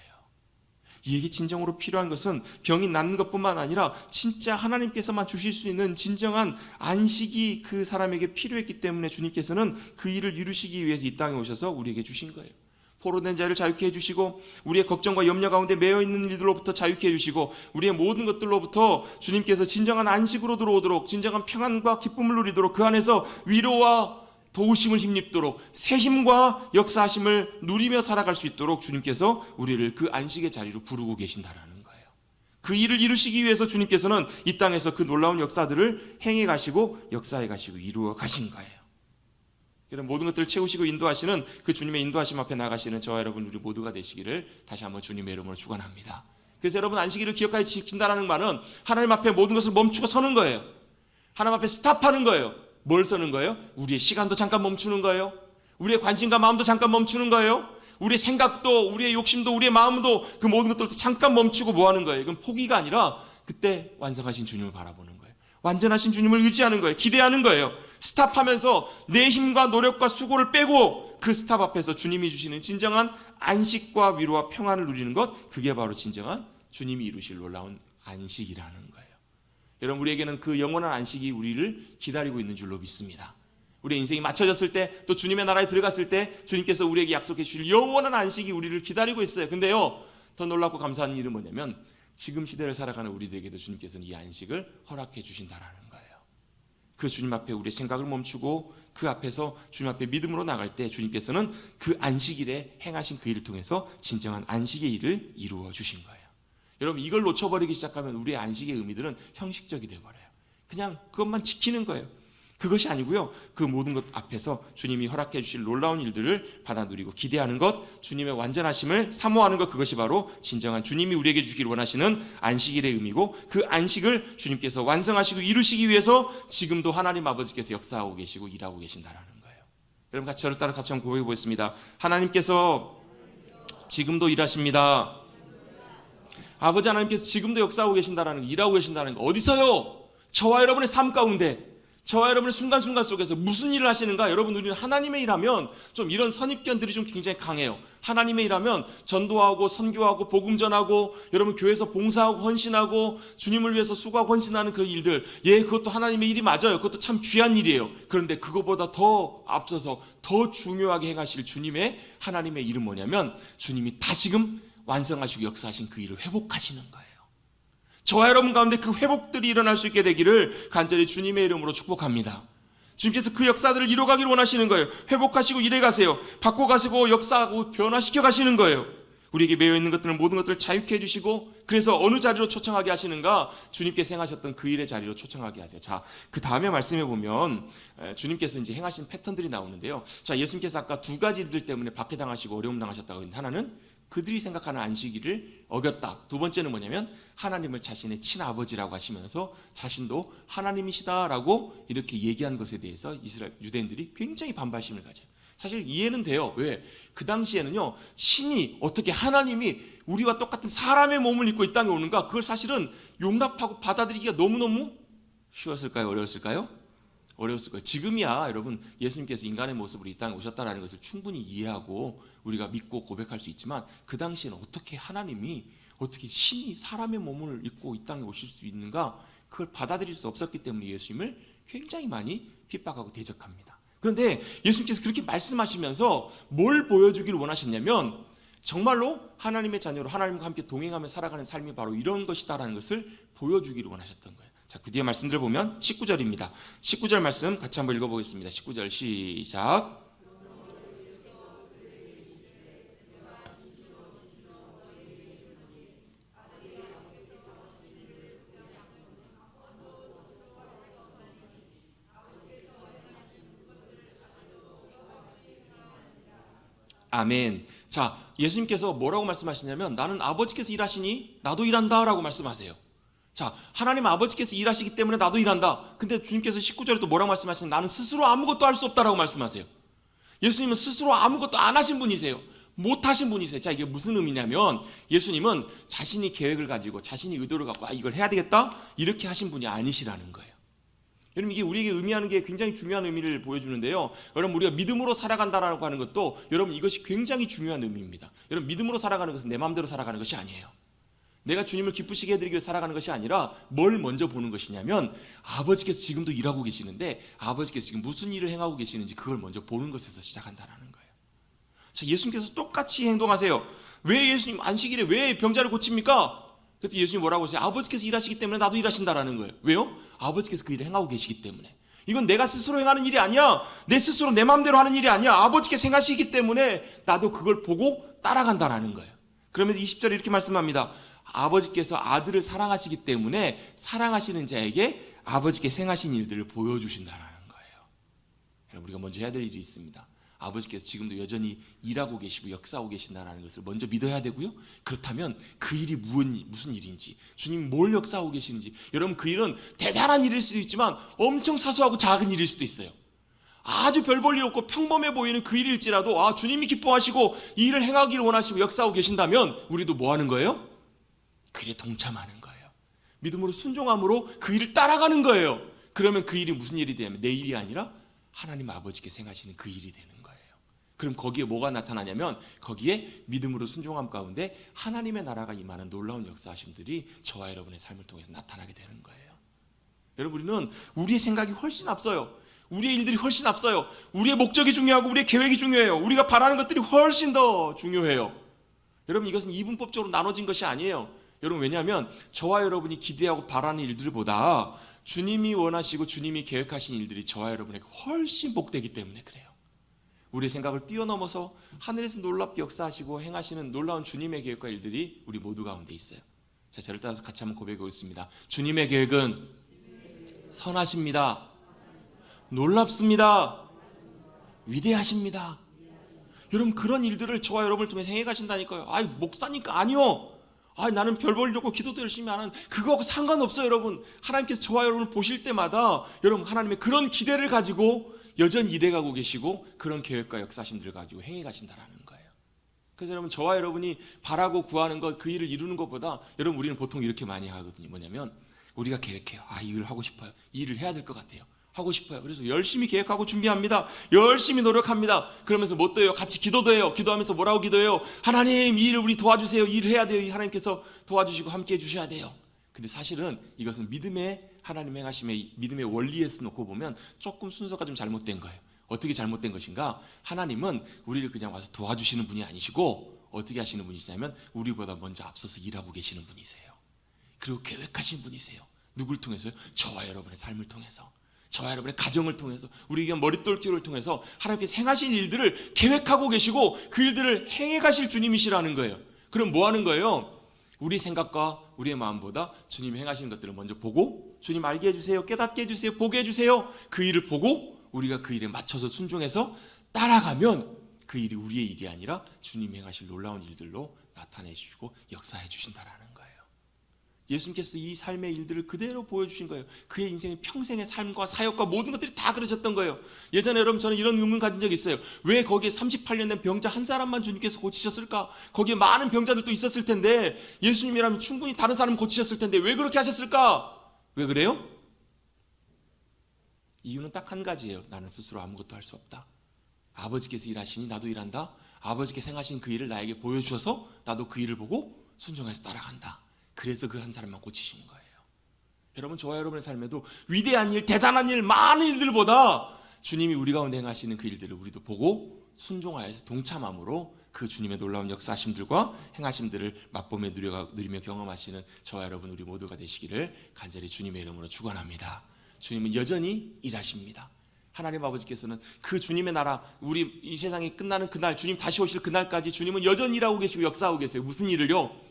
이게 진정으로 필요한 것은 병이 낫는 것뿐만 아니라 진짜 하나님께서만 주실 수 있는 진정한 안식이 그 사람에게 필요했기 때문에 주님께서는 그 일을 이루시기 위해서 이 땅에 오셔서 우리에게 주신 거예요. 포로된 자를 자유케 해주시고, 우리의 걱정과 염려 가운데 매여있는 일들로부터 자유케 해주시고, 우리의 모든 것들로부터 주님께서 진정한 안식으로 들어오도록, 진정한 평안과 기쁨을 누리도록, 그 안에서 위로와 도우심을 힘입도록, 새 힘과 역사하심을 누리며 살아갈 수 있도록 주님께서 우리를 그 안식의 자리로 부르고 계신다라는 거예요. 그 일을 이루시기 위해서 주님께서는 이 땅에서 그 놀라운 역사들을 행해 가시고 역사해 가시고 이루어 가신 거예요. 이런 모든 것들을 채우시고 인도하시는 그 주님의 인도하심 앞에 나가시는 저와 여러분 우리 모두가 되시기를 다시 한번 주님의 이름으로 축원합니다. 그래서 여러분, 안식일을 기억하여 지킨다는 말은 하나님 앞에 모든 것을 멈추고 서는 거예요. 하나님 앞에 스탑하는 거예요. 뭘 서는 거예요? 우리의 시간도 잠깐 멈추는 거예요. 우리의 관심과 마음도 잠깐 멈추는 거예요. 우리의 생각도, 우리의 욕심도, 우리의 마음도, 그 모든 것들도 잠깐 멈추고 뭐 하는 거예요? 이건 포기가 아니라 그때 완성하신 주님을 바라보는 거예요. 완전하신 주님을 의지하는 거예요. 기대하는 거예요. 스탑하면서 내 힘과 노력과 수고를 빼고 그 스탑 앞에서 주님이 주시는 진정한 안식과 위로와 평안을 누리는 것, 그게 바로 진정한 주님이 이루실 놀라운 안식이라는 거예요. 여러분, 우리에게는 그 영원한 안식이 우리를 기다리고 있는 줄로 믿습니다. 우리의 인생이 맞춰졌을 때, 또 주님의 나라에 들어갔을 때 주님께서 우리에게 약속해 주실 영원한 안식이 우리를 기다리고 있어요. 근데요, 더 놀랍고 감사한 일은 뭐냐면 지금 시대를 살아가는 우리들에게도 주님께서는 이 안식을 허락해 주신다라는 거예요. 그 주님 앞에 우리의 생각을 멈추고 그 앞에서 주님 앞에 믿음으로 나갈 때 주님께서는 그 안식일에 행하신 그 일을 통해서 진정한 안식의 일을 이루어 주신 거예요. 여러분, 이걸 놓쳐버리기 시작하면 우리의 안식의 의미들은 형식적이 되어버려요. 그냥 그것만 지키는 거예요. 그것이 아니고요, 그 모든 것 앞에서 주님이 허락해 주실 놀라운 일들을 받아 누리고 기대하는 것, 주님의 완전하심을 사모하는 것, 그것이 바로 진정한 주님이 우리에게 주기를 원하시는 안식일의 의미고, 그 안식을 주님께서 완성하시고 이루시기 위해서 지금도 하나님 아버지께서 역사하고 계시고 일하고 계신다라는 거예요. 여러분, 같이 저를 따라 같이 한번 고백해 보겠습니다. 하나님께서 지금도 일하십니다. 아버지 하나님께서 지금도 역사하고 계신다라는 거, 일하고 계신다는 거. 어디서요? 저와 여러분의 삶 가운데, 저와 여러분의 순간순간 속에서 무슨 일을 하시는가? 여러분, 우리는 하나님의 일하면 좀 이런 선입견들이 좀 굉장히 강해요. 하나님의 일하면 전도하고 선교하고 복음 전하고 여러분 교회에서 봉사하고 헌신하고 주님을 위해서 수고하고 헌신하는 그 일들, 예, 그것도 하나님의 일이 맞아요. 그것도 참 귀한 일이에요. 그런데 그거보다 더 앞서서 더 중요하게 행하실 주님의 하나님의 일은 뭐냐면 주님이 다시금 완성하시고 역사하신 그 일을 회복하시는 거예요. 저와 여러분 가운데 그 회복들이 일어날 수 있게 되기를 간절히 주님의 이름으로 축복합니다. 주님께서 그 역사들을 이루어가기를 원하시는 거예요. 회복하시고 일해가세요. 바꿔가시고 역사하고 변화시켜 가시는 거예요. 우리에게 매여있는 것들은 모든 것들을 자유케 해주시고, 그래서 어느 자리로 초청하게 하시는가? 주님께서 행하셨던 그 일의 자리로 초청하게 하세요. 자, 그 다음에 말씀해 보면 주님께서 이제 행하신 패턴들이 나오는데요. 자, 예수님께서 아까 두 가지 일들 때문에 박해당하시고 어려움 당하셨다고 했는데, 하나는 그들이 생각하는 안식일을 어겼다. 두 번째는 뭐냐면 하나님을 자신의 친아버지라고 하시면서 자신도 하나님이시다라고 이렇게 얘기한 것에 대해서 이스라엘 유대인들이 굉장히 반발심을 가져요. 사실 이해는 돼요. 왜? 그 당시에는요, 신이 어떻게 하나님이 우리와 똑같은 사람의 몸을 입고 이 땅에 오는가, 그걸 사실은 용납하고 받아들이기가 너무너무 쉬웠을까요? 어려웠을까요? 어려웠을 거예요. 지금이야 여러분, 예수님께서 인간의 모습으로 이 땅에 오셨다는 것을 충분히 이해하고 우리가 믿고 고백할 수 있지만, 그 당시에는 어떻게 하나님이, 어떻게 신이 사람의 몸을 입고 이 땅에 오실 수 있는가, 그걸 받아들일 수 없었기 때문에 예수님을 굉장히 많이 핍박하고 대적합니다. 그런데 예수님께서 그렇게 말씀하시면서 뭘 보여주기를 원하셨냐면, 정말로 하나님의 자녀로 하나님과 함께 동행하며 살아가는 삶이 바로 이런 것이다라는 것을 보여주기를 원하셨던 거예요. 자, 그 뒤에 말씀들 보면 19절입니다. 19절 말씀 같이 한번 읽어보겠습니다. 19절 시작. 아멘. 자, 예수님께서 뭐라고 말씀하시냐면, 나는 아버지께서 일하시니 나도 일한다 라고 말씀하세요. 자, 하나님 아버지께서 일하시기 때문에 나도 일한다. 근데 주님께서 19절에 또 뭐라고 말씀하시냐면, 나는 스스로 아무것도 할 수 없다라고 말씀하세요. 예수님은 스스로 아무것도 안 하신 분이세요. 못 하신 분이세요. 자, 이게 무슨 의미냐면, 예수님은 자신이 계획을 가지고 자신이 의도를 갖고 이걸 해야 되겠다 이렇게 하신 분이 아니시라는 거예요. 여러분, 이게 우리에게 의미하는 게 굉장히 중요한 의미를 보여주는데요. 여러분, 우리가 믿음으로 살아간다라고 하는 것도 여러분 이것이 굉장히 중요한 의미입니다. 여러분, 믿음으로 살아가는 것은 내 마음대로 살아가는 것이 아니에요. 내가 주님을 기쁘시게 해드리기 위해 살아가는 것이 아니라 뭘 먼저 보는 것이냐면, 아버지께서 지금도 일하고 계시는데 아버지께서 지금 무슨 일을 행하고 계시는지 그걸 먼저 보는 것에서 시작한다는 거예요. 자, 예수님께서 똑같이 행동하세요. 왜 예수님 안식일에 왜 병자를 고칩니까? 그래서 예수님 뭐라고 하세요? 아버지께서 일하시기 때문에 나도 일하신다라는 거예요. 왜요? 아버지께서 그 일을 행하고 계시기 때문에. 이건 내가 스스로 행하는 일이 아니야. 내 스스로 내 마음대로 하는 일이 아니야. 아버지께서 행하시기 때문에 나도 그걸 보고 따라간다라는 거예요. 그러면서 20절에 이렇게 말씀합니다. 아버지께서 아들을 사랑하시기 때문에 사랑하시는 자에게 아버지께서 행하신 일들을 보여주신다라는 거예요. 여러분, 우리가 먼저 해야 될 일이 있습니다. 아버지께서 지금도 여전히 일하고 계시고 역사하고 계신다는 것을 먼저 믿어야 되고요. 그렇다면 그 일이 무슨 일인지, 주님이 뭘 역사하고 계시는지, 여러분 그 일은 대단한 일일 수도 있지만 엄청 사소하고 작은 일일 수도 있어요. 아주 별 볼 일 없고 평범해 보이는 그 일일지라도 주님이 기뻐하시고 이 일을 행하기를 원하시고 역사하고 계신다면 우리도 뭐 하는 거예요? 그 일에 동참하는 거예요. 믿음으로 순종함으로 그 일을 따라가는 거예요. 그러면 그 일이 무슨 일이 되냐면 내 일이 아니라 하나님 아버지께서 행하시는 그 일이 되는 거예요. 그럼 거기에 뭐가 나타나냐면, 거기에 믿음으로 순종함 가운데 하나님의 나라가 임하는 놀라운 역사하심들이 저와 여러분의 삶을 통해서 나타나게 되는 거예요. 여러분, 우리는 우리의 생각이 훨씬 앞서요. 우리의 일들이 훨씬 앞서요. 우리의 목적이 중요하고 우리의 계획이 중요해요. 우리가 바라는 것들이 훨씬 더 중요해요. 여러분, 이것은 이분법적으로 나눠진 것이 아니에요. 여러분, 왜냐하면 저와 여러분이 기대하고 바라는 일들보다 주님이 원하시고 주님이 계획하신 일들이 저와 여러분에게 훨씬 복되기 때문에 그래요. 우리의 생각을 뛰어넘어서 하늘에서 놀랍게 역사하시고 행하시는 놀라운 주님의 계획과 일들이 우리 모두 가운데 있어요. 자, 저를 따라서 같이 한번 고백하고 있습니다. 주님의 계획은 선하십니다. 놀랍습니다. 위대하십니다. 여러분, 그런 일들을 저와 여러분을 통해 행해 가신다니까요. 목사니까 아니요. 나는 별 보려고 기도도 열심히 안 하는, 그거하고 상관없어요. 여러분, 하나님께서 저와 여러분을 보실 때마다 여러분 하나님의 그런 기대를 가지고 여전히 일해가고 계시고 그런 계획과 역사심들을 가지고 행해 가신다라는 거예요. 그래서 여러분, 저와 여러분이 바라고 구하는 것, 그 일을 이루는 것보다 여러분 우리는 보통 이렇게 많이 하거든요. 뭐냐면 우리가 계획해요. 이 일을 하고 싶어요. 이 일을 해야 될 것 같아요. 하고 싶어요. 그래서 열심히 계획하고 준비합니다. 열심히 노력합니다. 그러면서 뭐 또 해요? 같이 기도도 해요. 기도하면서 뭐라고 기도해요? 하나님, 이 일을 우리 도와주세요. 이 일을 해야 돼요. 하나님께서 도와주시고 함께 해주셔야 돼요. 근데 사실은 이것은 믿음의 하나님의 행하심의 믿음의 원리에서 놓고 보면 조금 순서가 좀 잘못된 거예요. 어떻게 잘못된 것인가? 하나님은 우리를 그냥 와서 도와주시는 분이 아니시고 어떻게 하시는 분이시냐면 우리보다 먼저 앞서서 일하고 계시는 분이세요. 그리고 계획하신 분이세요. 누굴 통해서요? 저와 여러분의 삶을 통해서, 저와 여러분의 가정을 통해서, 우리 그냥 머릿돌기를 통해서 하나님께서 행하신 일들을 계획하고 계시고 그 일들을 행해 가실 주님이시라는 거예요. 그럼 뭐 하는 거예요? 우리 생각과 우리의 마음보다 주님이 행하시는 것들을 먼저 보고, 주님 알게 해주세요, 깨닫게 해주세요, 보게 해주세요. 그 일을 보고 우리가 그 일에 맞춰서 순종해서 따라가면 그 일이 우리의 일이 아니라 주님이 행하실 놀라운 일들로 나타내 주시고 역사해 주신다라는 거예요. 예수님께서 이 삶의 일들을 그대로 보여주신 거예요. 그의 인생의 평생의 삶과 사역과 모든 것들이 다 그려졌던 거예요. 예전에 여러분 저는 이런 의문 가진 적이 있어요. 왜 거기에 38년 된 병자 한 사람만 주님께서 고치셨을까? 거기에 많은 병자들도 있었을 텐데 예수님이라면 충분히 다른 사람 고치셨을 텐데 왜 그렇게 하셨을까? 왜 그래요? 이유는 딱 한 가지예요. 나는 스스로 아무것도 할 수 없다. 아버지께서 일하시니 나도 일한다. 아버지께서 행하신 그 일을 나에게 보여주셔서 나도 그 일을 보고 순종해서 따라간다. 그래서 그 한 사람만 고치시는 거예요. 여러분, 저와 여러분의 삶에도 위대한 일, 대단한 일, 많은 일들보다 주님이 우리 가운데 행하시는 그 일들을 우리도 보고 순종하여서 동참함으로 그 주님의 놀라운 역사하심들과 행하심들을 맛보며 누리며 경험하시는 저와 여러분 우리 모두가 되시기를 간절히 주님의 이름으로 축원합니다. 주님은 여전히 일하십니다. 하나님 아버지께서는 그 주님의 나라, 우리 이 세상이 끝나는 그날, 주님 다시 오실 그날까지 주님은 여전히 일하고 계시고 역사하고 계세요. 무슨 일을요?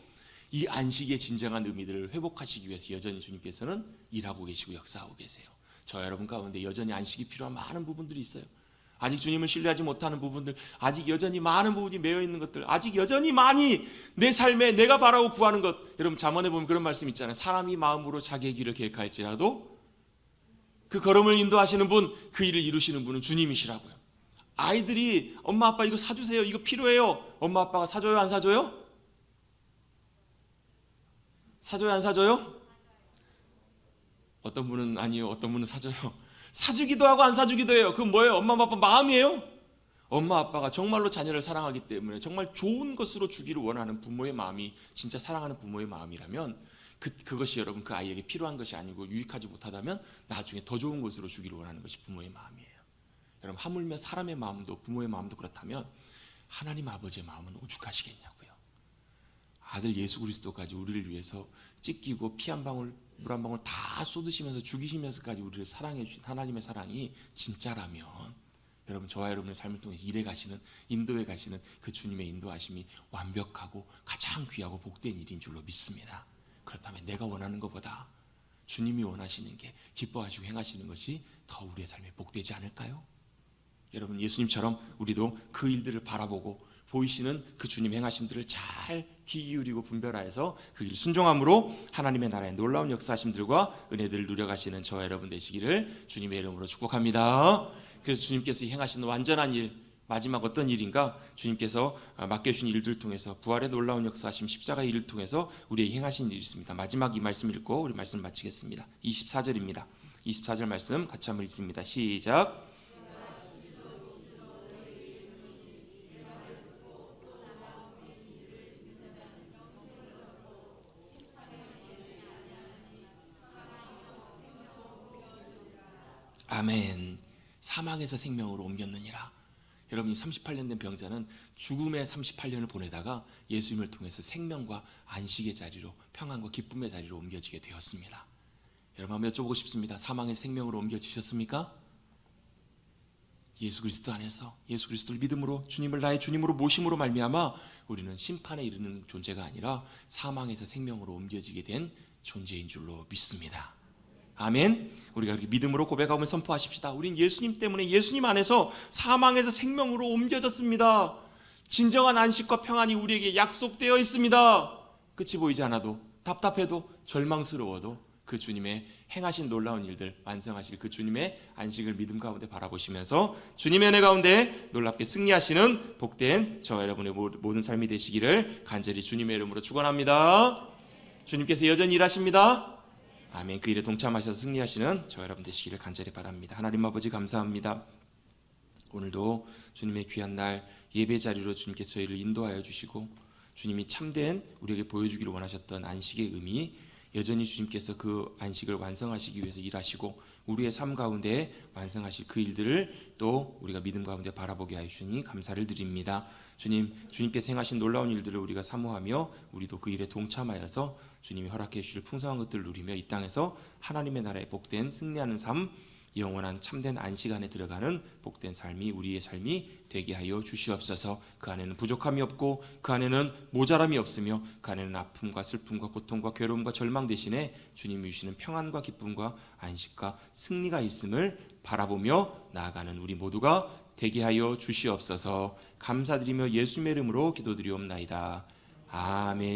이 안식의 진정한 의미들을 회복하시기 위해서 여전히 주님께서는 일하고 계시고 역사하고 계세요. 저 여러분 가운데 여전히 안식이 필요한 많은 부분들이 있어요. 아직 주님을 신뢰하지 못하는 부분들, 아직 여전히 많은 부분이 매여 있는 것들, 아직 여전히 많이 내 삶에 내가 바라고 구하는 것. 여러분 잠언에 보면 그런 말씀 있잖아요. 사람이 마음으로 자기의 길을 계획할지라도 그 걸음을 인도하시는 분, 그 일을 이루시는 분은 주님이시라고요. 아이들이 엄마 아빠 이거 사주세요, 이거 필요해요. 엄마 아빠가 사줘요, 안 사줘요? 사줘요, 안 사줘요? 어떤 분은 아니요, 어떤 분은 사줘요. 사주기도 하고 안 사주기도 해요. 그건 뭐예요? 엄마 아빠 마음이에요? 엄마 아빠가 정말로 자녀를 사랑하기 때문에 정말 좋은 것으로 주기를 원하는 부모의 마음이 진짜 사랑하는 부모의 마음이라면 그것이 여러분 그 아이에게 필요한 것이 아니고 유익하지 못하다면 나중에 더 좋은 것으로 주기를 원하는 것이 부모의 마음이에요. 여러분, 하물며 사람의 마음도 부모의 마음도 그렇다면 하나님 아버지의 마음은 오죽하시겠냐고요. 아들 예수 그리스도까지 우리를 위해서 찢기고 피 한 방울 물 한 방울 다 쏟으시면서 죽이시면서까지 우리를 사랑해 주신 하나님의 사랑이 진짜라면 여러분, 저와 여러분의 삶을 통해서 일해 가시는, 인도해 가시는 그 주님의 인도하심이 완벽하고 가장 귀하고 복된 일인 줄로 믿습니다. 그렇다면 내가 원하는 것보다 주님이 원하시는 게, 기뻐하시고 행하시는 것이 더 우리의 삶에 복되지 않을까요? 여러분, 예수님처럼 우리도 그 일들을 바라보고 보이시는 그 주님 행하심들을 잘 귀 기울이고 분별하여서 그 일 순종함으로 하나님의 나라의 놀라운 역사하심들과 은혜들을 누려가시는 저와 여러분 되시기를 주님의 이름으로 축복합니다. 그래서 주님께서 행하시는 완전한 일, 마지막 어떤 일인가? 주님께서 맡겨주신 일들을 통해서 부활의 놀라운 역사하심, 십자가의 일을 통해서 우리에게 행하신 일이 있습니다. 마지막 이 말씀 읽고 우리 말씀 마치겠습니다. 24절입니다. 24절 말씀 같이 한번 읽습니다. 시작. 아멘. 사망에서 생명으로 옮겼느니라. 여러분이 38년 된 병자는 죽음의 38년을 보내다가 예수님을 통해서 생명과 안식의 자리로, 평안과 기쁨의 자리로 옮겨지게 되었습니다. 여러분 한번 여쭤보고 싶습니다. 사망의 생명으로 옮겨지셨습니까? 예수 그리스도 안에서 예수 그리스도를 믿음으로 주님을 나의 주님으로 모심으로 말미암아 우리는 심판에 이르는 존재가 아니라 사망에서 생명으로 옮겨지게 된 존재인 줄로 믿습니다. 아멘. 우리가 그렇게 믿음으로 고백하며 선포하십시다. 우린 예수님 때문에, 예수님 안에서 사망에서 생명으로 옮겨졌습니다. 진정한 안식과 평안이 우리에게 약속되어 있습니다. 끝이 보이지 않아도, 답답해도, 절망스러워도 그 주님의 행하신 놀라운 일들, 완성하실 그 주님의 안식을 믿음 가운데 바라보시면서 주님의 은혜 가운데 놀랍게 승리하시는 복된 저와 여러분의 모든 삶이 되시기를 간절히 주님의 이름으로 축원합니다. 주님께서 여전히 일하십니다. 아멘. 그 일에 동참하셔서 승리하시는 저 여러분 되시기를 간절히 바랍니다. 하나님 아버지 감사합니다. 오늘도 주님의 귀한 날 예배 자리로 주님께서 저희를 인도하여 주시고 주님이 참된 우리에게 보여주기를 원하셨던 안식의 의미, 여전히 주님께서 그 안식을 완성하시기 위해서 일하시고 우리의 삶 가운데 완성하실 그 일들을 또 우리가 믿음 가운데 바라보게 하여 주시니 감사를 드립니다. 주님께서 행하신 놀라운 일들을 우리가 사모하며 우리도 그 일에 동참하여서 주님이 허락해 주실 풍성한 것들을 누리며 이 땅에서 하나님의 나라에 복된 승리하는 삶, 영원한 참된 안식 안에 들어가는 복된 삶이 우리의 삶이 되게 하여 주시옵소서. 그 안에는 부족함이 없고 그 안에는 모자람이 없으며 그 안에는 아픔과 슬픔과 고통과 괴로움과 절망 대신에 주님이 주시는 평안과 기쁨과 안식과 승리가 있음을 바라보며 나아가는 우리 모두가 되게 하여 주시옵소서. 감사드리며 예수님의 이름으로 기도드리옵나이다. 아멘.